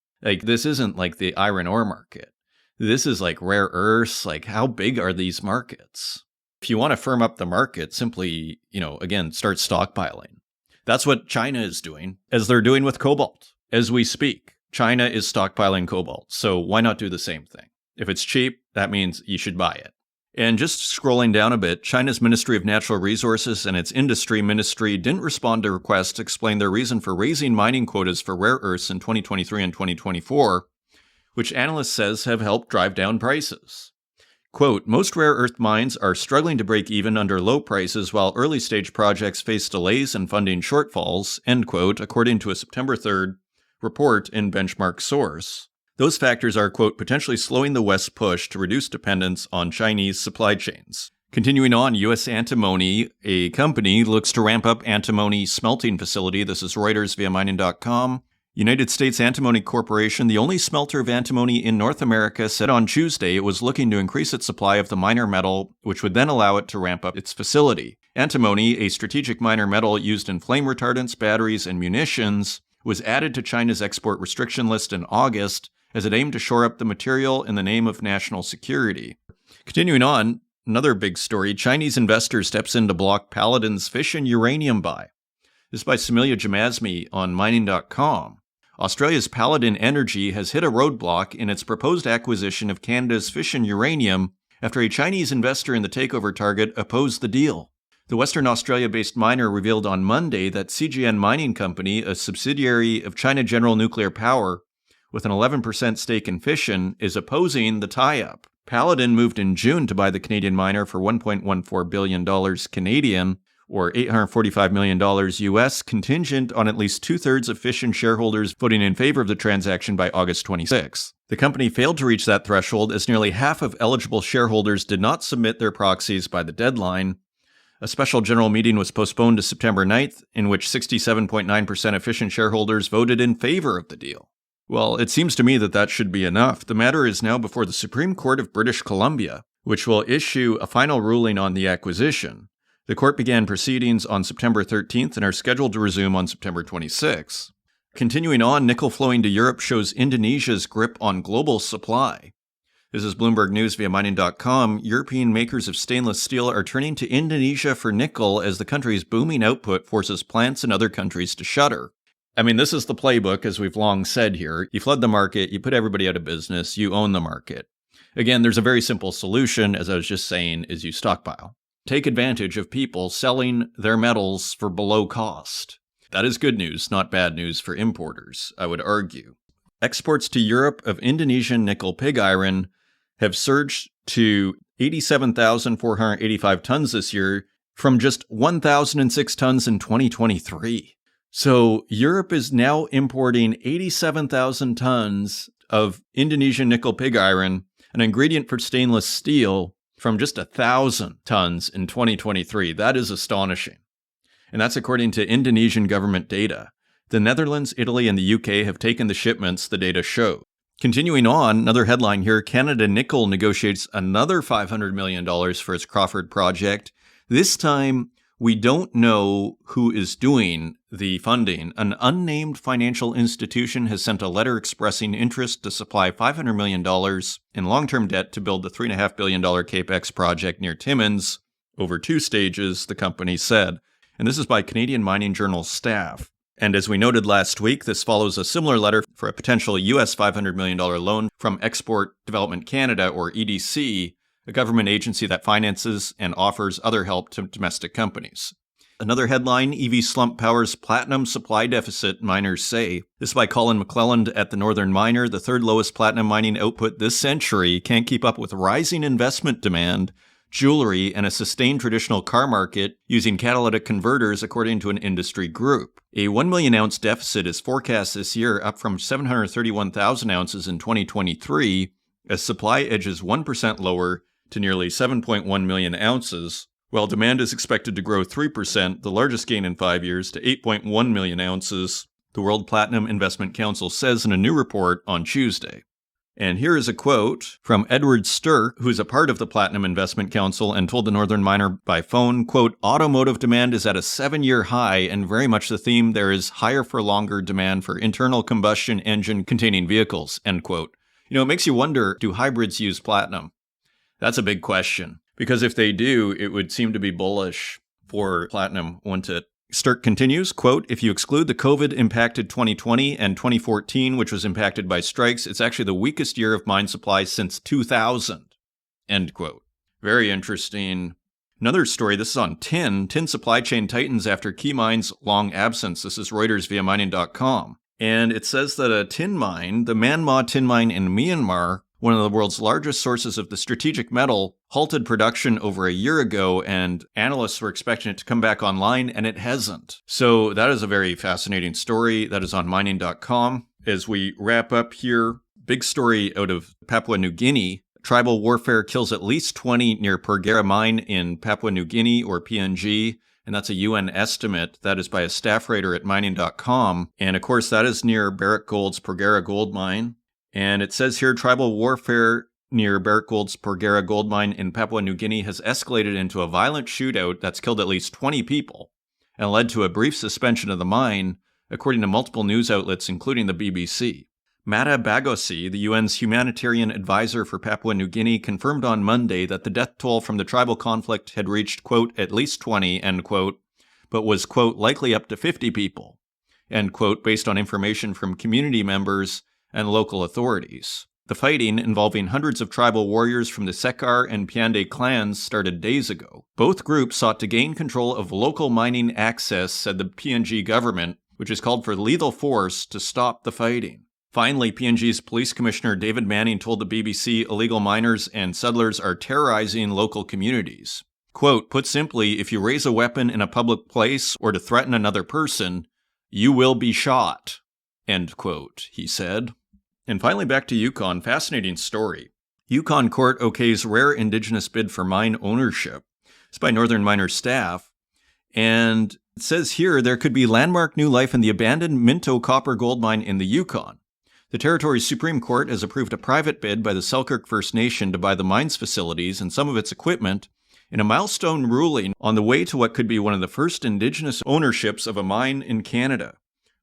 S1: This isn't like the iron ore market. This is like rare earths. How big are these markets? If you want to firm up the market, simply, again, start stockpiling. That's what China is doing, as they're doing with cobalt. As we speak, China is stockpiling cobalt. So why not do the same thing? If it's cheap, that means you should buy it. And just scrolling down a bit, China's Ministry of Natural Resources and its industry ministry didn't respond to requests to explain their reason for raising mining quotas for rare earths in 2023 and 2024, which analysts says have helped drive down prices. Quote, "Most rare earth mines are struggling to break even under low prices while early-stage projects face delays and funding shortfalls," end quote, according to a September 3rd report in Benchmark Source. Those factors are, quote, "potentially slowing the West's push to reduce dependence on Chinese supply chains." Continuing on, U.S. Antimony, a company, looks to ramp up antimony smelting facility. This is Reuters via mining.com. United States Antimony Corporation, the only smelter of antimony in North America, said on Tuesday it was looking to increase its supply of the minor metal, which would then allow it to ramp up its facility. Antimony, a strategic minor metal used in flame retardants, batteries, and munitions, was added to China's export restriction list in August, as it aimed to shore up the material in the name of national security. Continuing on, another big story, Chinese investor steps in to block Paladin's fission uranium buy. This is by Samilia Jamazmi on mining.com. Australia's Paladin Energy has hit a roadblock in its proposed acquisition of Canada's fission uranium after a Chinese investor in the takeover target opposed the deal. The Western Australia-based miner revealed on Monday that CGN Mining Company, a subsidiary of China General Nuclear Power, with an 11% stake in fission, is opposing the tie-up. Paladin moved in June to buy the Canadian miner for $1.14 billion Canadian, or $845 million US, contingent on at least two-thirds of fission shareholders voting in favor of the transaction by August 26. The company failed to reach that threshold as nearly half of eligible shareholders did not submit their proxies by the deadline. A special general meeting was postponed to September 9th, in which 67.9% of fission shareholders voted in favor of the deal. Well, it seems to me that that should be enough. The matter is now before the Supreme Court of British Columbia, which will issue a final ruling on the acquisition. The court began proceedings on September 13th and are scheduled to resume on September 26th. Continuing on, nickel flowing to Europe shows Indonesia's grip on global supply. This is Bloomberg News via mining.com. European makers of stainless steel are turning to Indonesia for nickel as the country's booming output forces plants in other countries to shutter. I mean, this is the playbook, as we've long said here. You flood the market, you put everybody out of business, you own the market. Again, there's a very simple solution, as I was just saying, is you stockpile. Take advantage of people selling their metals for below cost. That is good news, not bad news for importers, I would argue. Exports to Europe of Indonesian nickel pig iron have surged to 87,485 tons this year from just 1,006 tons in 2023. So Europe is now importing 87,000 tons of Indonesian nickel pig iron, an ingredient for stainless steel, from just 1,000 tons in 2023. That is astonishing. And that's according to Indonesian government data. The Netherlands, Italy, and the UK have taken the shipments, the data show. Continuing on, another headline here, Canada Nickel negotiates another $500 million for its Crawford project. This time, we don't know who is doing the funding. An unnamed financial institution has sent a letter expressing interest to supply $500 million in long-term debt to build the $3.5 billion CAPEX project near Timmins over 2 stages, the company said. And this is by Canadian Mining Journal staff. And as we noted last week, this follows a similar letter for a potential US $500 million loan from Export Development Canada, or EDC, a government agency that finances and offers other help to domestic companies. Another headline, EV slump powers platinum supply deficit, miners say. This is by Colin McClelland at the Northern Miner. The third lowest platinum mining output this century can't keep up with rising investment demand, jewelry, and a sustained traditional car market using catalytic converters, according to an industry group. A 1 million ounce deficit is forecast this year, up from 731,000 ounces in 2023, as supply edges 1% lower to nearly 7.1 million ounces, while demand is expected to grow 3%, the largest gain in 5 years, to 8.1 million ounces, the World Platinum Investment Council says in a new report on Tuesday. And here is a quote from Edward Stirk, who is a part of the Platinum Investment Council and told the Northern Miner by phone, quote, "Automotive demand is at a 7-year high, and very much the theme there is higher for longer demand for internal combustion engine containing vehicles," end quote. You know, it makes you wonder, do hybrids use platinum? That's a big question, because if they do, it would seem to be bullish for platinum, wouldn't it? Stirk continues, quote, "If you exclude the COVID-impacted 2020 and 2014, which was impacted by strikes, it's actually the weakest year of mine supply since 2000, end quote. Very interesting. Another story, this is on tin. Tin supply chain tightens after key mines' long absence. This is Reuters via mining.com. And it says that a tin mine, the Manma tin mine in Myanmar, one of the world's largest sources of the strategic metal, halted production over a year ago, and analysts were expecting it to come back online, and it hasn't. So that is a very fascinating story. That is on mining.com. As we wrap up here, big story out of Papua New Guinea. Tribal warfare kills at least 20 near Porgera Mine in Papua New Guinea, or PNG, and that's a UN estimate. That is by a staff writer at mining.com. And of course, that is near Barrick Gold's Porgera Gold Mine. And it says here, tribal warfare near Barrick Gold's Porgera Gold Mine in Papua New Guinea has escalated into a violent shootout that's killed at least 20 people and led to a brief suspension of the mine, according to multiple news outlets, including the BBC. Mata Bagosi, the UN's humanitarian advisor for Papua New Guinea, confirmed on Monday that the death toll from the tribal conflict had reached, quote, "at least 20, end quote, but was, quote, likely up to 50 people, end quote, based on information from community members and local authorities. The fighting, involving hundreds of tribal warriors from the Sekar and Piande clans, started days ago. Both groups sought to gain control of local mining access, said the PNG government, which has called for lethal force to stop the fighting. Finally, PNG's police commissioner David Manning told the BBC illegal miners and settlers are terrorizing local communities. Quote, "Put simply, if you raise a weapon in a public place or to threaten another person, you will be shot," end quote, he said. And finally, back to Yukon. Fascinating story. Yukon court okays rare indigenous bid for mine ownership. It's by Northern Miner staff. And it says here there could be landmark new life in the abandoned Minto copper gold mine in the Yukon. The territory's Supreme Court has approved a private bid by the Selkirk First Nation to buy the mine's facilities and some of its equipment in a milestone ruling on the way to what could be one of the first indigenous ownerships of a mine in Canada.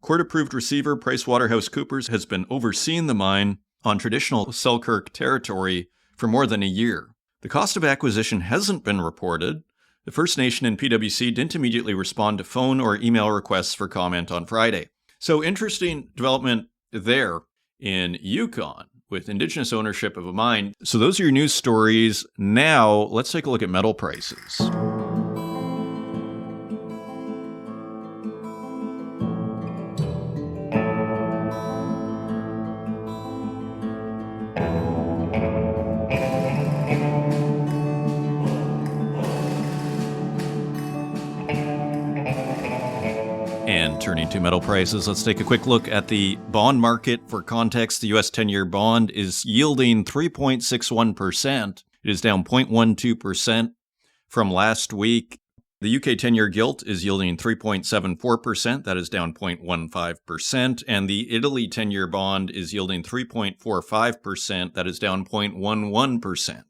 S1: Court-approved receiver PricewaterhouseCoopers has been overseeing the mine on traditional Selkirk territory for more than a year. The cost of acquisition hasn't been reported. The First Nation and PwC didn't immediately respond to phone or email requests for comment on Friday. So interesting development there in Yukon with indigenous ownership of a mine. So those are your news stories. Now let's take a look at metal prices. And turning to metal prices, let's take a quick look at the bond market. For context, the U.S. 10-year bond is yielding 3.61%. It is down 0.12% from last week. The UK 10-year gilt is yielding 3.74%. That is down 0.15%. And the Italy 10-year bond is yielding 3.45%. That is down 0.11%.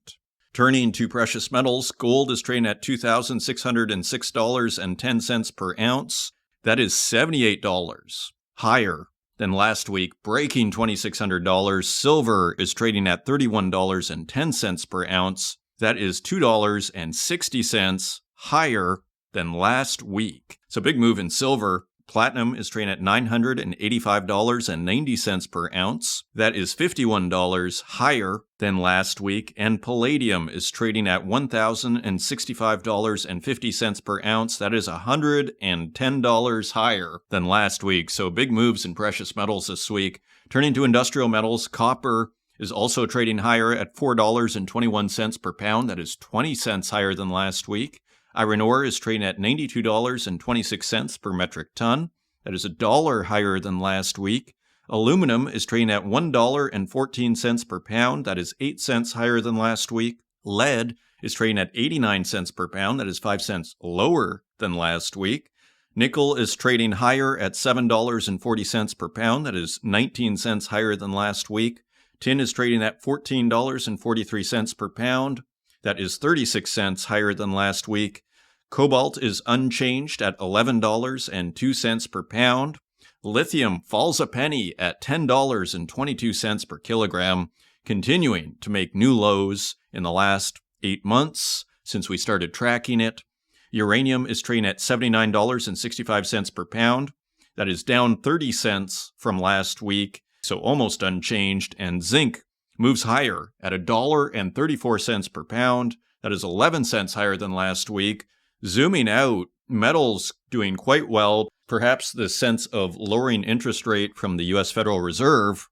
S1: Turning to precious metals, gold is trading at $2,606.10 per ounce. That is $78 higher than last week, breaking $2,600. Silver is trading at $31.10 per ounce. That is $2.60 higher than last week. So big move in silver, Platinum is trading at $985.90 per ounce. That is $51 higher than last week. And palladium is trading at $1,065.50 per ounce. That is $110 higher than last week. So big moves in precious metals this week. Turning to industrial metals, copper is also trading higher at $4.21 per pound. That is 20 cents higher than last week. Iron ore is trading at $92.26 per metric ton. That is $1 higher than last week. Aluminum is trading at $1.14 per pound. That is 8 cents higher than last week. Lead is trading at 89 cents per pound. That is 5 cents lower than last week. Nickel is trading higher at $7.40 per pound. That is 19 cents higher than last week. Tin is trading at $14.43 per pound. That is 36 cents higher than last week. Cobalt is unchanged at $11.02 per pound. Lithium falls a penny at $10.22 per kilogram, continuing to make new lows in the last 8 months since we started tracking it. Uranium is trading at $79.65 per pound. That is down 30 cents from last week, so almost unchanged. And zinc moves higher at $1.34 per pound. That is 11 cents higher than last week. Zooming out, metals doing quite well. Perhaps the sense of lowering interest rate from the U.S. Federal Reserve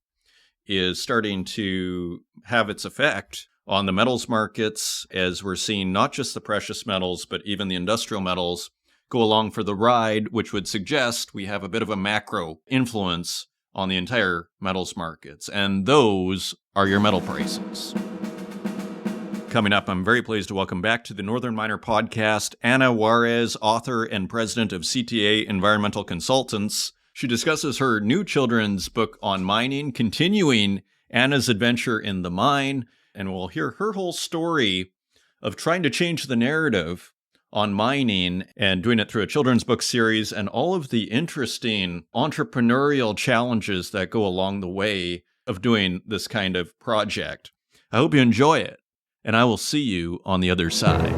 S1: is starting to have its effect on the metals markets, as we're seeing not just the precious metals, but even the industrial metals go along for the ride, which would suggest we have a bit of a macro influence on the entire metals markets. And those are your metal prices. Coming up, I'm very pleased to welcome back to the Northern Miner Podcast, Ana Juarez, author and president of CTA Environmental Consultants. She discusses her new children's book on mining, continuing Ana's adventure in the mine, and we'll hear her whole story of trying to change the narrative on mining and doing it through a children's book series and all of the interesting entrepreneurial challenges that go along the way of doing this kind of project. I hope you enjoy it, and I will see you on the other side.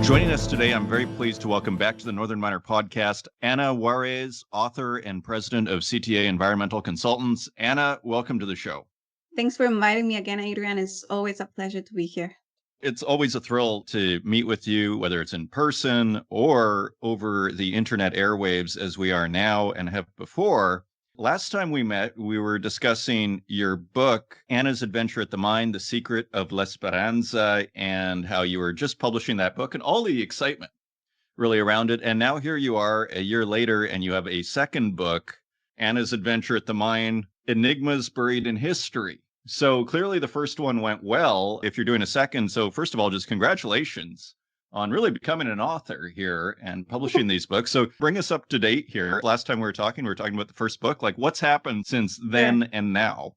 S1: Joining us today, I'm very pleased to welcome back to the Northern Miner Podcast, Ana Juarez, author and president of CTA Environmental Consultants. Ana, welcome to the show.
S4: Thanks for inviting me again, Adrian. It's always a pleasure to be here.
S1: It's always a thrill to meet with you, whether it's in person or over the internet airwaves as we are now and have before. Last time we met, we were discussing your book, Ana's Adventure at the Mine, The Secret of La Esperanza, and how you were just publishing that book and all the excitement really around it. And now here you are a year later, and you have a second book, Ana's Adventure at the Mine, Enigmas Buried in History. So clearly the first one went well if you're doing a second. So first of all, just congratulations on really becoming an author here and publishing these books. So bring us up to date here. Last time we were talking about the first book. Like, what's happened since then and now?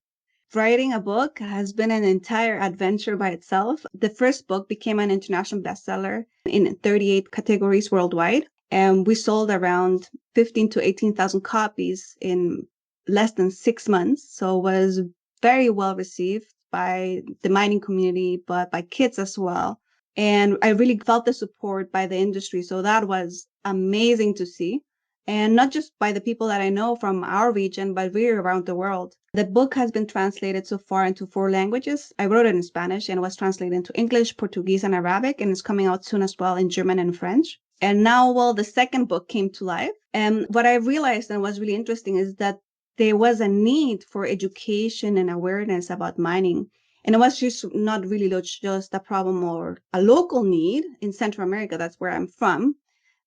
S4: Writing a book has been an entire adventure by itself. The first book became an international bestseller in 38 categories worldwide. And we sold around 15 to 18,000 copies in less than 6 months. So it was very well received by the mining community, but by kids as well. And I really felt the support by the industry. So that was amazing to see. And not just by the people that I know from our region, but really around the world. The book has been translated so far into 4 languages. I wrote it in Spanish and was translated into English, Portuguese, and Arabic. And it's coming out soon as well in German and French. And now, well, the second book came to life. And what I realized and was really interesting is that there was a need for education and awareness about mining. And it was just not really just a problem or a local need in Central America. That's where I'm from.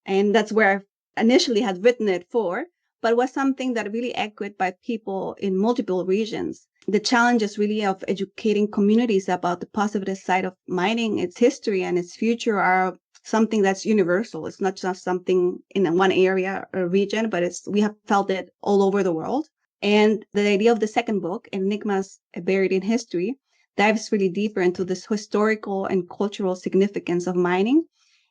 S4: And that's where I initially had written it for, but it was something that really echoed by people in multiple regions. The challenge is really of educating communities about the positive side of mining, its history and its future are something that's universal. It's not just something in one area or region, but we have felt it all over the world. And the idea of the second book, Enigmas Buried in History, dives really deeper into this historical and cultural significance of mining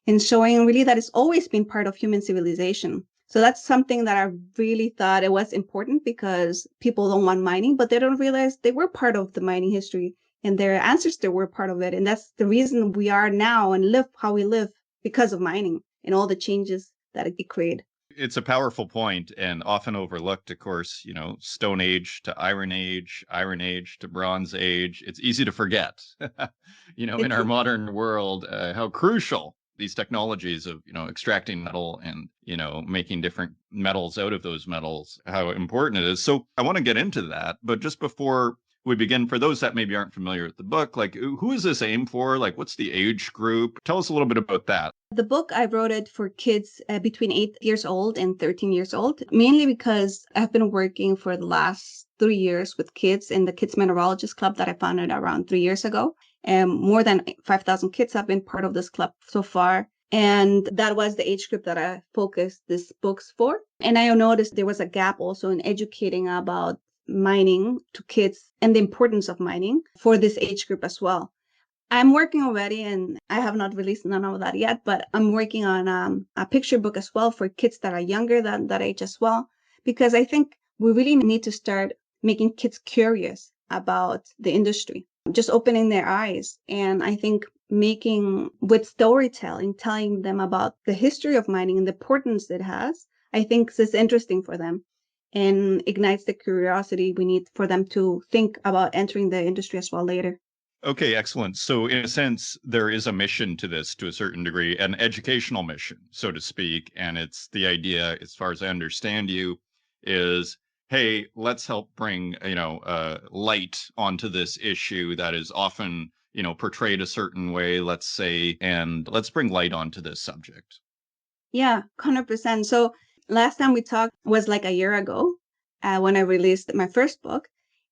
S4: and showing really that it's always been part of human civilization. So that's something that I really thought it was important because people don't want mining, but they don't realize they were part of the mining history and their ancestors were part of it. And that's the reason we are now and live how we live because of mining and all the changes that it created.
S1: It's a powerful point and often overlooked, of course, Stone Age to Iron Age to Bronze Age. It's easy to forget, in our modern world, how crucial these technologies of, extracting metal and, making different metals out of those metals, how important it is. So I want to get into that. But just before we begin, for those that maybe aren't familiar with the book, like who is this aimed for? Like, what's the age group? Tell us a little bit about that.
S4: The book, I wrote it for kids between 8 years old and 13 years old, mainly because I've been working for the last 3 years with kids in the Kids Mineralogist Club that I founded around 3 years ago. And more than 5,000 kids have been part of this club so far. And that was the age group that I focused these books for. And I noticed there was a gap also in educating about mining to kids and the importance of mining for this age group as well. I'm working already, and I have not released none of that yet, but I'm working on a picture book as well for kids that are younger than that age as well, because I think we really need to start making kids curious about the industry, just opening their eyes. And I think making with storytelling, telling them about the history of mining and the importance it has, I think is interesting for them and ignites the curiosity we need for them to think about entering the industry as well later.
S1: Okay, excellent. So in a sense, there is a mission to this to a certain degree, an educational mission, so to speak. And it's the idea, as far as I understand you, is, hey, let's help bring, light onto this issue that is often, portrayed a certain way, let's say, and let's bring light onto this subject.
S4: Yeah, 100%. So last time we talked was like a year ago when I released my first book.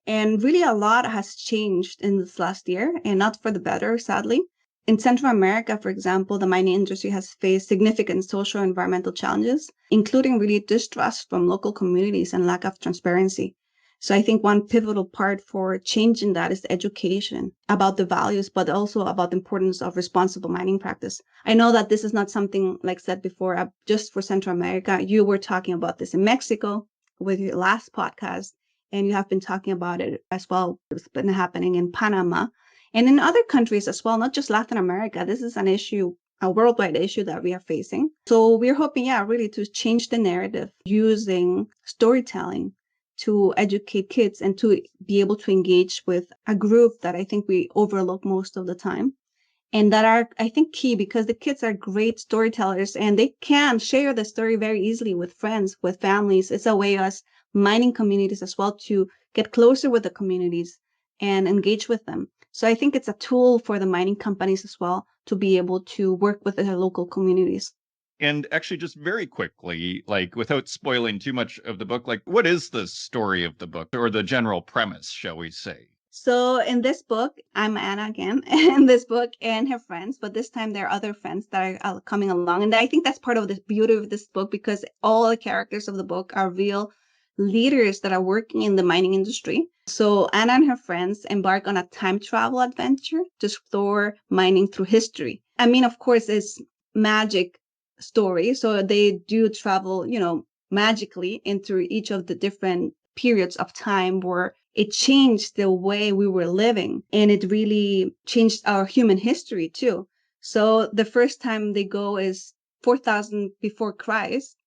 S4: And really a lot has changed in this last year, and not for the better, sadly. In Central America, for example, the mining industry has faced significant social and environmental challenges, including really distrust from local communities and lack of transparency. So I think one pivotal part for changing that is education about the values, but also about the importance of responsible mining practice. I know that this is not something like said before, just for Central America. You were talking about this in Mexico with your last podcast, and you have been talking about it as well. It's been happening in Panama and in other countries as well, not just Latin America. This is an issue, a worldwide issue that we are facing. So we're hoping, really to change the narrative using storytelling to educate kids and to be able to engage with a group that I think we overlook most of the time. And that are, I think, key because the kids are great storytellers and they can share the story very easily with friends, with families. It's a way us mining communities as well to get closer with the communities and engage with them. So I think it's a tool for the mining companies as well to be able to work with their local communities.
S1: And actually, just very quickly, like without spoiling too much of the book, like what is the story of the book or the general premise, shall we say?
S4: So in this book, I'm Anna again, in this book and her friends, but this time there are other friends that are coming along. And I think that's part of the beauty of this book because all the characters of the book are real leaders that are working in the mining industry. So Anna and her friends embark on a time travel adventure to explore mining through history. I mean, of course, it's magic story. So they do travel, magically into each of the different periods of time where it changed the way we were living. And it really changed our human history too. So the first time they go is 4,000 before Christ,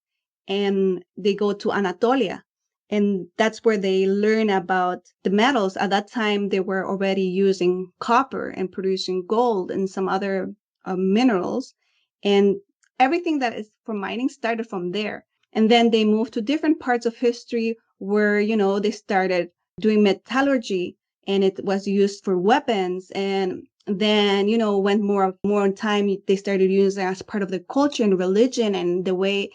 S4: and they go to Anatolia. And that's where they learn about the metals. At that time, they were already using copper and producing gold and some other minerals. And everything that is for mining started from there. And then they moved to different parts of history where, they started doing metallurgy and it was used for weapons. And then, went more in time, they started using it as part of their culture and religion and the way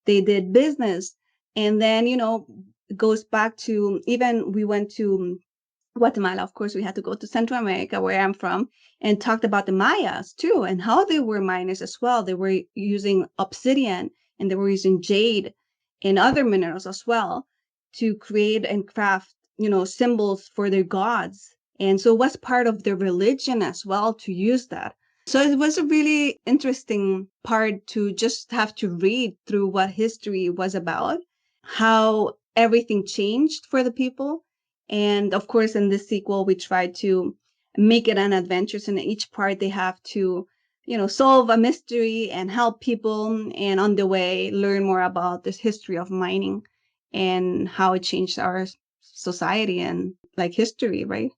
S4: they did business. And then, it goes back to even we went to Guatemala. Of course, we had to go to Central America, where I'm from, and talked about the Mayas too, and how they were miners as well. They were using obsidian and they were using jade and other minerals as well to create and craft, symbols for their gods. And so it was part of their religion as well to use that. So it was a really interesting part to just have to read through what history was about, how everything changed for the people. And of course, in this sequel, we tried to make it an adventure. So in each part, they have to, solve a mystery and help people. And on the way, learn more about this history of mining and how it changed our society and like history, right?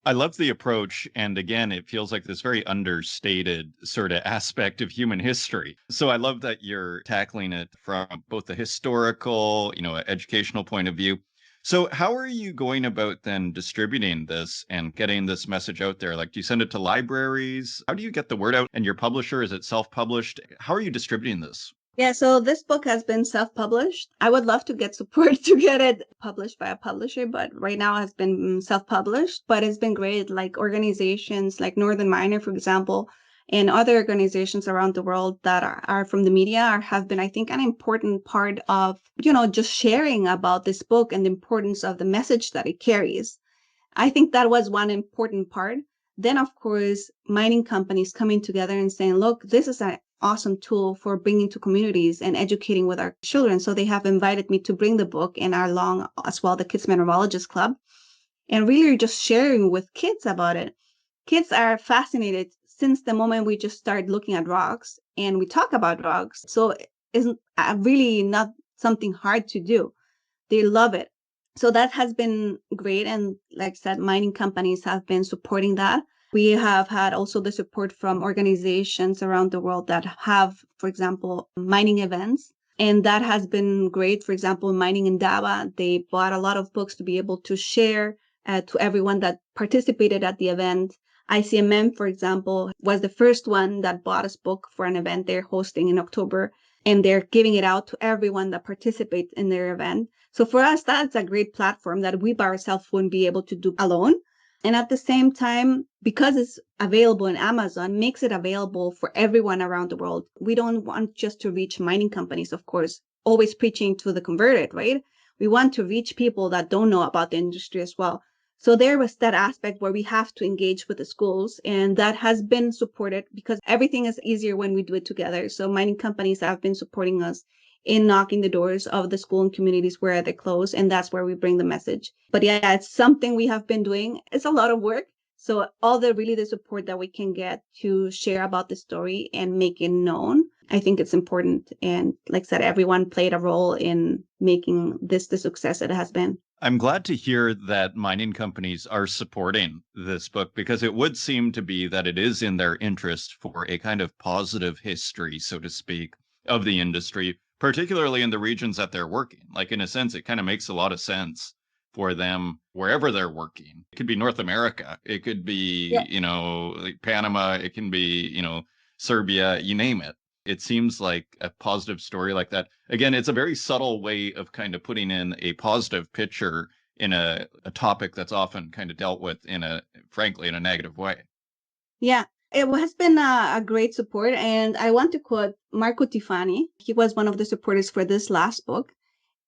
S1: I love the approach. And again, it feels like this very understated sort of aspect of human history. So I love that you're tackling it from both the historical, educational point of view. So how are you going about then distributing this and getting this message out there? Like, do you send it to libraries? How do you get the word out? And your publisher, is it self-published? How are you distributing this?
S4: Yeah, so this book has been self-published. I would love to get support to get it published by a publisher, but right now it has been self-published. But it's been great, like organizations like Northern Miner, for example, and other organizations around the world that are from the media have been, I think, an important part of, just sharing about this book and the importance of the message that it carries. I think that was one important part. Then, of course, mining companies coming together and saying, look, this is an awesome tool for bringing to communities and educating with our children. So they have invited me to bring the book and along as well, the Kids Mineralogist Club, and really just sharing with kids about it. Kids are fascinated since the moment we just start looking at rocks and we talk about rocks. So it's really not something hard to do. They love it. So that has been great. And like I said, mining companies have been supporting that. We have had also the support from organizations around the world that have, for example, mining events. And that has been great. For example, Mining in Daba, they bought a lot of books to be able to share to everyone that participated at the event. ICMM, for example, was the first one that bought us book for an event they're hosting in October. And they're giving it out to everyone that participates in their event. So for us, that's a great platform that we by ourselves wouldn't be able to do alone. And at the same time, because it's available in Amazon, makes it available for everyone around the world. We don't want just to reach mining companies, of course, always preaching to the converted, right? We want to reach people that don't know about the industry as well. So there was that aspect where we have to engage with the schools, and that has been supported because everything is easier when we do it together. So mining companies have been supporting us in knocking the doors of the school and communities where they're closed, and that's where we bring the message. But yeah, it's something we have been doing. It's a lot of work. So all the support that we can get to share about the story and make it known, I think it's important. And like I said, everyone played a role in making this the success it has been.
S1: I'm glad to hear that mining companies are supporting this book because it would seem to be that it is in their interest for a kind of positive history, so to speak, of the industry, particularly in the regions that they're working. Like, in a sense, it kind of makes a lot of sense for them wherever they're working. It could be North America. It could be, like Panama. It can be, Serbia, you name it. It seems like a positive story like that. Again, it's a very subtle way of kind of putting in a positive picture in a topic that's often kind of dealt with frankly, in a negative way.
S4: Yeah, it has been a great support. And I want to quote Marco Tifani. He was one of the supporters for this last book.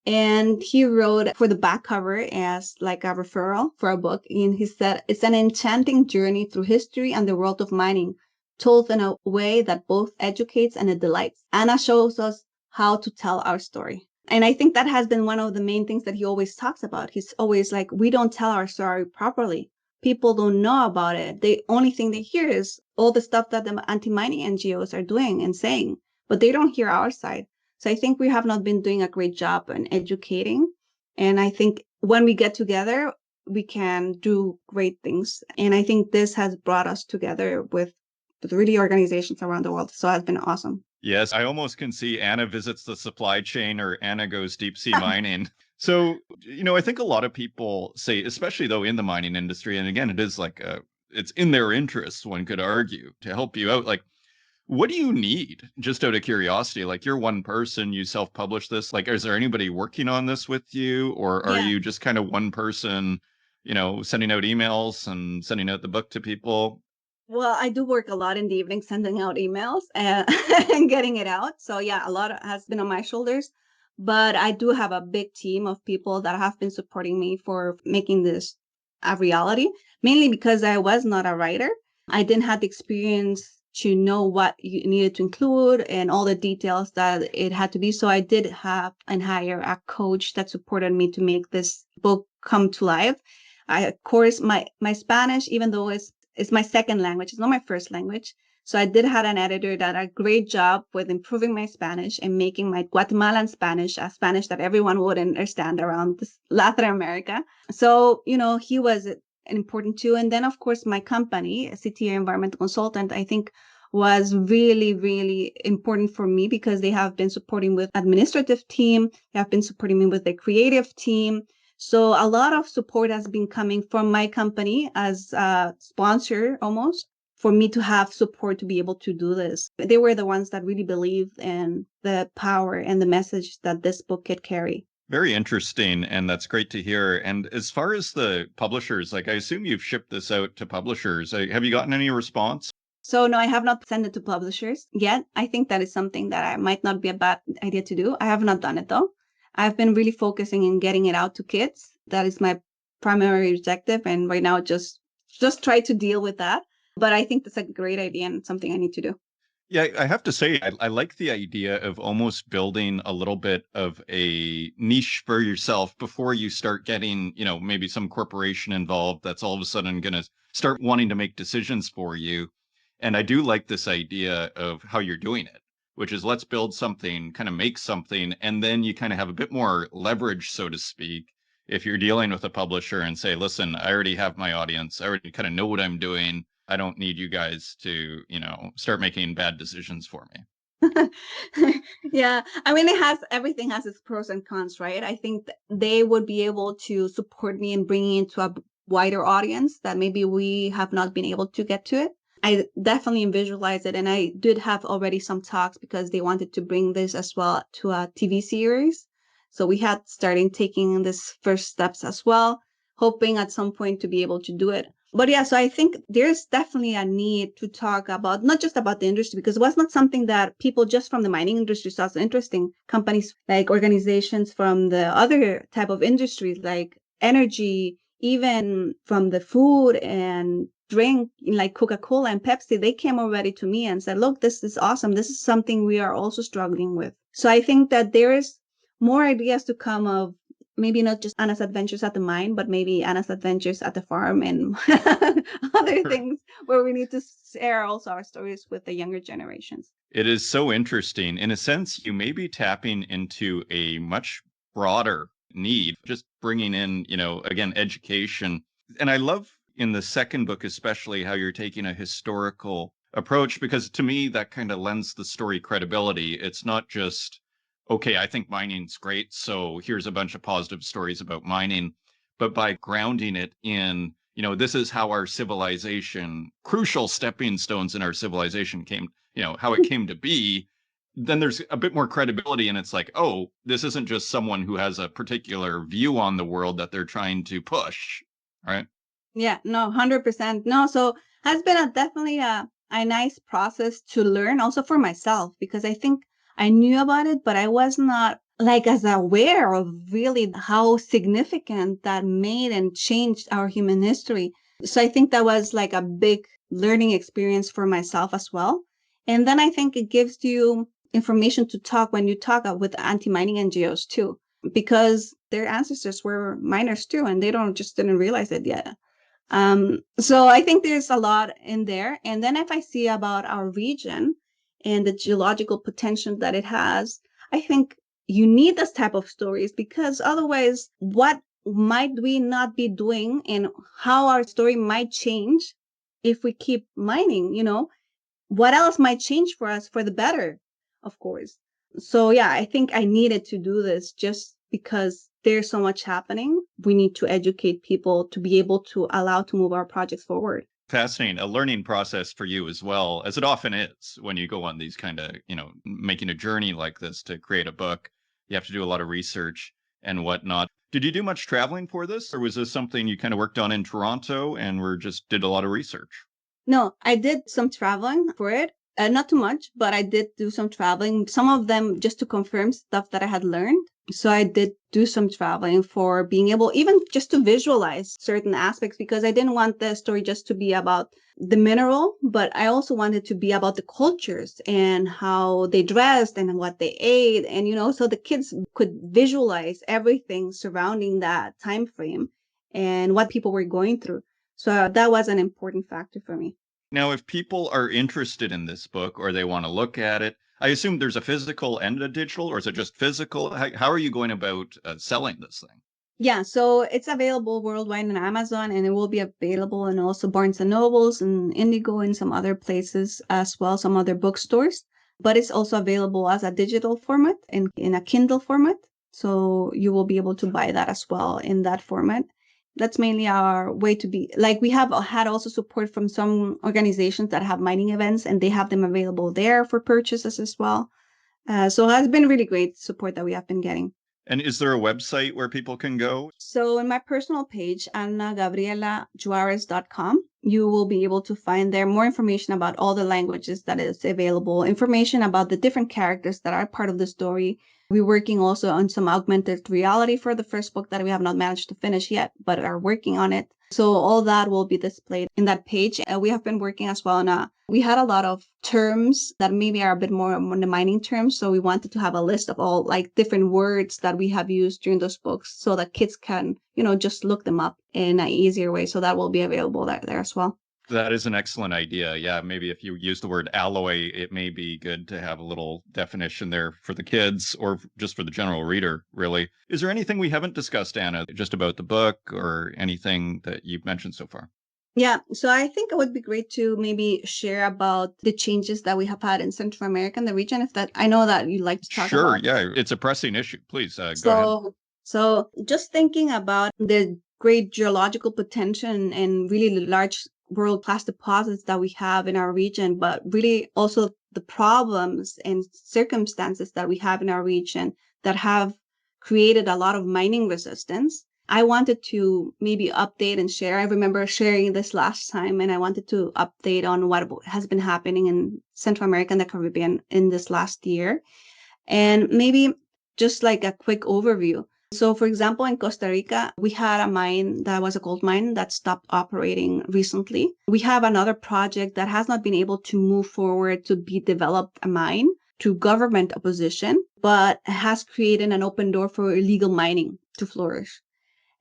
S4: And he wrote for the back cover as like a referral for a book. And he said, it's an enchanting journey through history and the world of mining, told in a way that both educates and it delights. Anna shows us how to tell our story. And I think that has been one of the main things that he always talks about. He's always like, we don't tell our story properly. People don't know about it. The only thing they hear is all the stuff that the anti-mining NGOs are doing and saying, but they don't hear our side. So I think we have not been doing a great job in educating. And I think when we get together, we can do great things. And I think this has brought us together with really organizations around the world. So it's been awesome.
S1: Yes, I almost can see Anna visits the supply chain or Anna goes deep sea mining. So, I think a lot of people say, especially though in the mining industry, and again, it is like it's in their interest, one could argue, to help you out. Like, what do you need? Just out of curiosity, like you're one person, you self-publish this. Like, is there anybody working on this with you? Or are you just kind of one person, sending out emails and sending out the book to people?
S4: Well, I do work a lot in the evening, sending out emails and, and getting it out. So yeah, a lot has been on my shoulders, but I do have a big team of people that have been supporting me for making this a reality, mainly because I was not a writer. I didn't have the experience to know what you needed to include and all the details that it had to be. So I did have and hire a coach that supported me to make this book come to life. Of course, my Spanish, even though it's my second language, it's not my first language. So I did have an editor that did a great job with improving my Spanish and making my Guatemalan Spanish a Spanish that everyone would understand around Latin America. So, he was important too. And then, of course, my company, CTA Environmental Consultant, I think was really, really important for me because they have been supporting with administrative team. They have been supporting me with the creative team. So a lot of support has been coming from my company as a sponsor almost for me to have support to be able to do this. They were the ones that really believed in the power and the message that this book could carry.
S1: Very interesting, and that's great to hear. And as far as the publishers, I assume you've shipped this out to publishers. Have you gotten any response?
S4: So no, I have not sent it to publishers yet. I think that is something that I might not be a bad idea to do. I have not done it though. I've been really focusing in getting it out to kids. That is my primary objective. And right now, just try to deal with that. But I think that's a great idea and something I need to do.
S1: Yeah, I have to say, I like the idea of almost building a little bit of a niche for yourself before you start getting, maybe some corporation involved that's all of a sudden going to start wanting to make decisions for you. And I do like this idea of how you're doing it, which is let's build something, kind of make something, and then you kind of have a bit more leverage, so to speak, if you're dealing with a publisher and say, listen, I already have my audience. I already kind of know what I'm doing. I don't need you guys to, start making bad decisions for me.
S4: Yeah. I mean, everything has its pros and cons, right? I think they would be able to support me in bringing into a wider audience that maybe we have not been able to get to it. I definitely visualize it. And I did have already some talks because they wanted to bring this as well to a TV series. So we had started taking this first steps as well, hoping at some point to be able to do it. But yeah, so I think there's definitely a need to talk about, not just about the industry, because it was not something that people just from the mining industry saw as interesting. Companies like organizations from the other type of industries like energy, even from the food and drink like Coca-Cola and Pepsi, they came already to me and said, look, this is awesome. This is something we are also struggling with. So I think that there is more ideas to come of maybe not just Anna's adventures at the mine, but maybe Anna's adventures at the farm and other things where we need to share also our stories with the younger generations.
S1: It is so interesting. In a sense, you may be tapping into a much broader need, just bringing in, again, education. And I love in the second book, especially how you're taking a historical approach, because to me, that kind of lends the story credibility. It's not just, okay, I think mining's great, so here's a bunch of positive stories about mining. But by grounding it in, this is how our civilization, crucial stepping stones in our civilization came, how it came to be, then there's a bit more credibility. And it's like, oh, this isn't just someone who has a particular view on the world that they're trying to push, right?
S4: Yeah, no, 100%. No, so has been definitely a nice process to learn also for myself, because I think I knew about it, but I was not as aware of really how significant that made and changed our human history. So I think that was like a big learning experience for myself as well. And then I think it gives you information to talk when you talk with anti-mining NGOs too, because their ancestors were miners too, and they didn't realize it yet. So I think there's a lot in there. And then if I see about our region and the geological potential that it has, I think you need this type of stories, because otherwise, what might we not be doing and how our story might change if we keep mining, what else might change for us for the better, of course. So yeah, I think I needed to do this just because there's so much happening. We need to educate people to be able to allow to move our projects forward.
S1: Fascinating. A learning process for you as well, as it often is when you go on these kind of, making a journey like this to create a book. You have to do a lot of research and whatnot. Did you do much traveling for this, or was this something you kind of worked on in Toronto and did a lot of research?
S4: No, I did some traveling for it. Not too much, but I did do some traveling. Some of them just to confirm stuff that I had learned. So I did do some traveling for being able even just to visualize certain aspects, because I didn't want the story just to be about the mineral, but I also wanted to be about the cultures and how they dressed and what they ate. And, so the kids could visualize everything surrounding that time frame and what people were going through. So that was an important factor for me.
S1: Now, if people are interested in this book or they want to look at it, I assume there's a physical and a digital, or is it just physical? How are you going about selling this thing?
S4: Yeah, so it's available worldwide on Amazon, and it will be available in also Barnes and Nobles and Indigo and some other places as well, some other bookstores. But it's also available as a digital format and in a Kindle format. So you will be able to buy that as well in that format. That's mainly our way to be, like, we have had also support from some organizations that have mining events, and they have them available there for purchases as well. So it has been really great support that we have been getting.
S1: And is there a website where people can go?
S4: So in my personal page, AnnaGabrielaJuarez.com, you will be able to find there more information about all the languages that is available, information about the different characters that are part of the story. We're working also on some augmented reality for the first book that we have not managed to finish yet, but are working on it. So all that will be displayed in that page. We have been working as well on we had a lot of terms that maybe are a bit more on the mining terms. So we wanted to have a list of all like different words that we have used during those books so that kids can, just look them up in an easier way. So that will be available there as well.
S1: That is an excellent idea. Yeah, maybe if you use the word alloy, it may be good to have a little definition there for the kids or just for the general reader, really. Is there anything we haven't discussed, Anna, just about the book or anything that you've mentioned so far?
S4: Yeah, so I think it would be great to maybe share about the changes that we have had in Central America and the region, if that, I know that you like to talk
S1: Sure,
S4: about.
S1: yeah, it's a pressing issue. Please go ahead.
S4: So just thinking about the great geological potential and really large world-class deposits that we have in our region, but really also the problems and circumstances that we have in our region that have created a lot of mining resistance. I wanted to maybe update and share. I remember sharing this last time, and I wanted to update on what has been happening in Central America and the Caribbean in this last year. And maybe just like a quick overview. So, for example, in Costa Rica, we had a mine that was a gold mine that stopped operating recently. We have another project that has not been able to move forward to be developed a mine to government opposition, but has created an open door for illegal mining to flourish.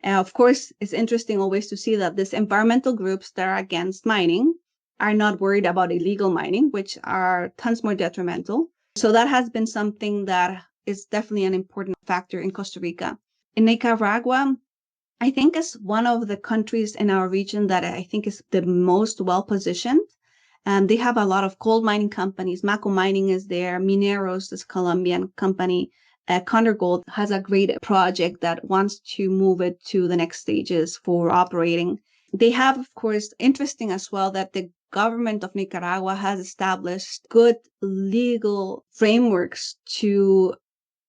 S4: Of course, it's interesting always to see that these environmental groups that are against mining are not worried about illegal mining, which are tons more detrimental. So that has been something that is definitely an important factor in Costa Rica. In Nicaragua, I think is one of the countries in our region that I think is the most well-positioned. They have a lot of gold mining companies. Mako Mining is there. Mineros, this Colombian company. Condor Gold has a great project that wants to move it to the next stages for operating. They have, of course, interesting as well that the government of Nicaragua has established good legal frameworks to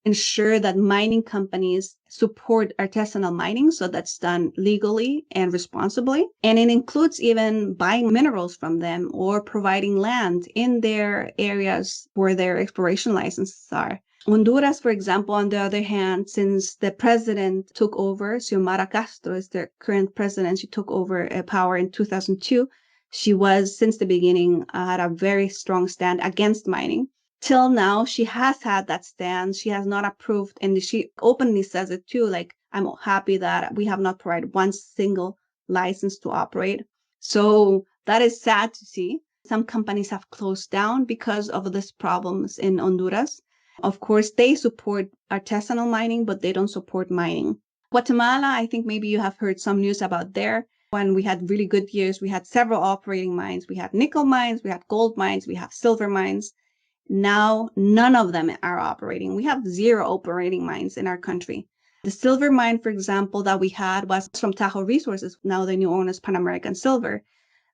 S4: ensure that mining companies support artisanal mining. So that's done legally and responsibly. And it includes even buying minerals from them or providing land in their areas where their exploration licenses are. Honduras, for example, on the other hand, since the president took over, Xiomara Castro is the current president, she took over power in 2002. She was, since the beginning, had a very strong stand against mining. Till now, she has had that stand. She has not approved, and she openly says it too, like, I'm happy that we have not provided one single license to operate. So that is sad to see. Some companies have closed down because of these problems in Honduras. Of course, they support artisanal mining, but they don't support mining. Guatemala, I think maybe you have heard some news about there. When we had really good years, we had several operating mines. We had nickel mines, we had gold mines, we have silver mines. Now, none of them are operating. We have 0 operating mines in our country. The silver mine, for example, that we had was from Tahoe Resources. Now the new owner is Pan American Silver.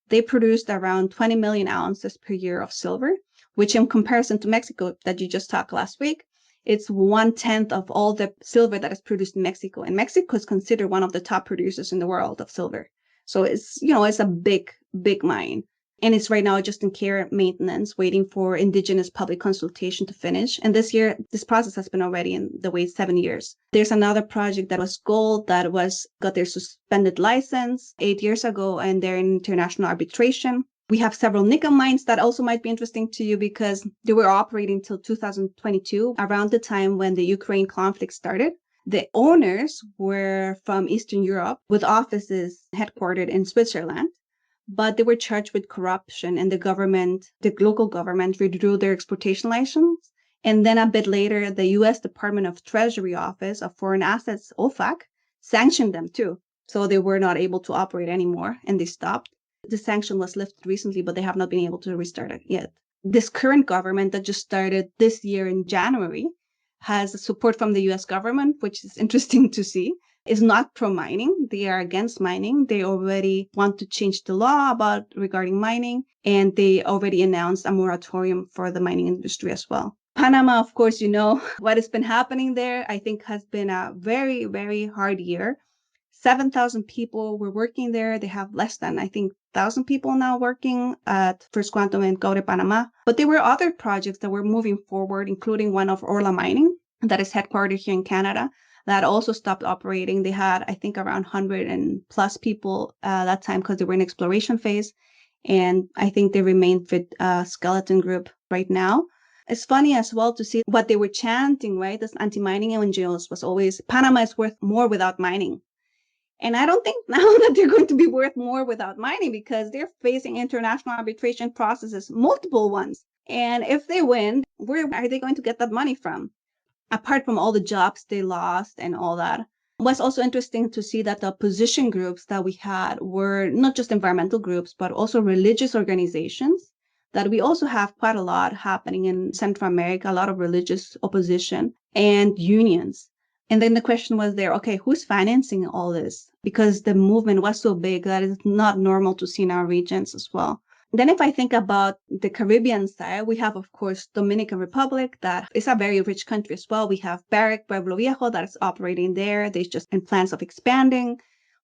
S4: They produced around 20 million ounces per year of silver, which in comparison to Mexico that you just talked last week, it's 1/10 of all the silver that is produced in Mexico. And Mexico is considered one of the top producers in the world of silver. So it's, it's a big, big mine. And it's right now just in care and maintenance, waiting for indigenous public consultation to finish. And this year, this process has been already in the wait 7 years. There's another project that was gold that got their suspended license 8 years ago, and they're in international arbitration. We have several nickel mines that also might be interesting to you because they were operating till 2022, around the time when the Ukraine conflict started. The owners were from Eastern Europe with offices headquartered in Switzerland, but they were charged with corruption, and the local government withdrew their exploitation license. And then a bit later, the U.S. Department of Treasury Office of Foreign Assets, OFAC, sanctioned them too. So they were not able to operate anymore, and they stopped. The sanction was lifted recently, but they have not been able to restart it yet. This current government that just started this year in January has support from the U.S. government, which is interesting to see. Is not pro-mining. They are against mining. They already want to change the law regarding mining, and they already announced a moratorium for the mining industry as well. Panama, of course, you know what has been happening there. I think has been a very, very hard year. 7,000 people were working there. They have less than, I think, 1,000 people now working at First Quantum and Cobre Panama. But there were other projects that were moving forward, including one of Orla Mining that is headquartered here in Canada, that also stopped operating. They had, I think, around 100 and plus people that time because they were in exploration phase. And I think they remained with a skeleton group right now. It's funny as well to see what they were chanting, right? This anti-mining NGOs was always, Panama is worth more without mining. And I don't think now that they're going to be worth more without mining because they're facing international arbitration processes, multiple ones. And if they win, where are they going to get that money from? Apart from all the jobs they lost and all that. It was also interesting to see that the opposition groups that we had were not just environmental groups, but also religious organizations, that we also have quite a lot happening in Central America, a lot of religious opposition and unions. And then the question was there, okay, who's financing all this? Because the movement was so big that it's not normal to see in our regions as well. Then if I think about the Caribbean side, we have, of course, Dominican Republic, that is a very rich country as well. We have Barrick, Pueblo Viejo, that is operating there. They're just in plans of expanding.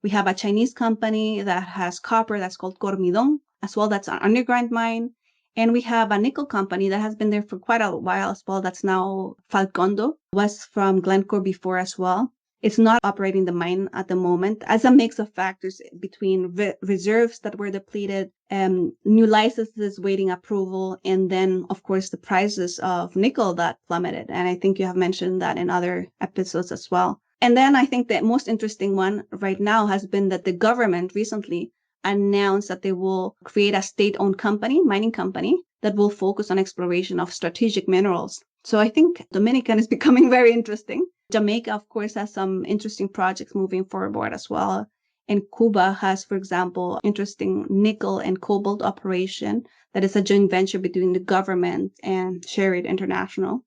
S4: We have a Chinese company that has copper that's called Cormidon, as well. That's an underground mine. And we have a nickel company that has been there for quite a while as well. That's now Falcondo, was from Glencore before as well. It's not operating the mine at the moment as a mix of factors between reserves that were depleted, new licenses waiting approval, and then, of course, the prices of nickel that plummeted. And I think you have mentioned that in other episodes as well. And then I think the most interesting one right now has been that the government recently announced that they will create a state-owned company, mining company, that will focus on exploration of strategic minerals. So I think Dominican is becoming very interesting. Jamaica, of course, has some interesting projects moving forward as well. And Cuba has, for example, interesting nickel and cobalt operation that is a joint venture between the government and Sherritt International.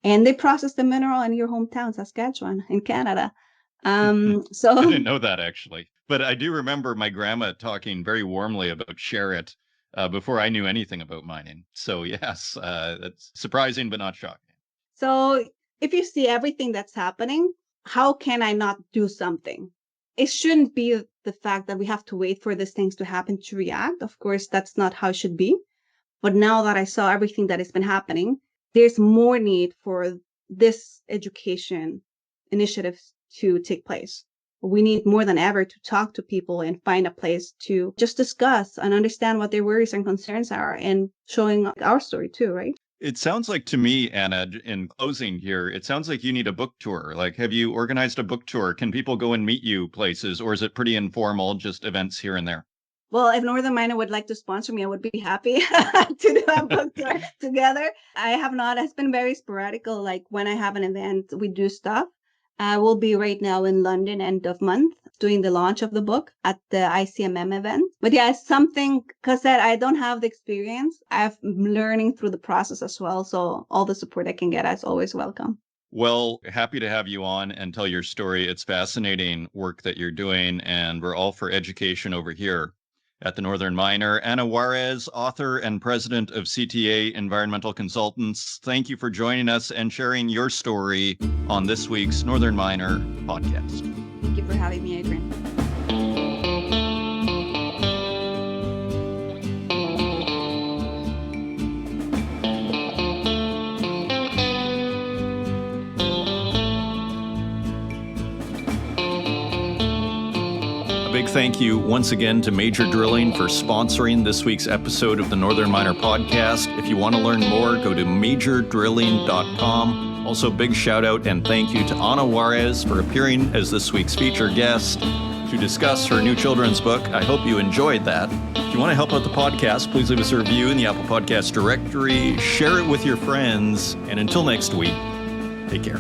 S4: And they process the mineral in your hometown, Saskatchewan, in Canada.
S1: I didn't know that, actually. But I do remember my grandma talking very warmly about Sherritt before I knew anything about mining. So yes, that's surprising, but not shocking.
S4: So if you see everything that's happening, how can I not do something? It shouldn't be the fact that we have to wait for these things to happen to react. Of course, that's not how it should be. But now that I saw everything that has been happening, there's more need for this education initiatives to take place. We need more than ever to talk to people and find a place to just discuss and understand what their worries and concerns are, and showing our story too, right?
S1: It sounds like to me, Anna, in closing here, it sounds like you need a book tour. Like, have you organized a book tour? Can people go and meet you places, or is it pretty informal, just events here and there?
S4: Well, if Northern Miner would like to sponsor me, I would be happy to do a book tour together. I have not. It's been very sporadical. Like when I have an event, we do stuff. I will be right now in London end of month doing the launch of the book at the ICMM event. But yeah, it's something, because I don't have the experience. I'm learning through the process as well. So all the support I can get is always welcome.
S1: Well, happy to have you on and tell your story. It's fascinating work that you're doing, and we're all for education over here at the Northern Miner. Anna Juarez, author and president of CTA Environmental Consultants, thank you for joining us and sharing your story on this week's Northern Miner podcast.
S4: Thank you for having me, Adrian.
S1: big thank you once again to Major Drilling for sponsoring this week's episode of the Northern Miner Podcast. If you want to learn more, go to majordrilling.com. Also, big shout out and thank you to Ana Juarez for appearing as this week's featured guest to discuss her new children's book. I hope you enjoyed that. If you want to help out the podcast, please leave us a review in the Apple Podcast directory, share it with your friends, and until next week, take care.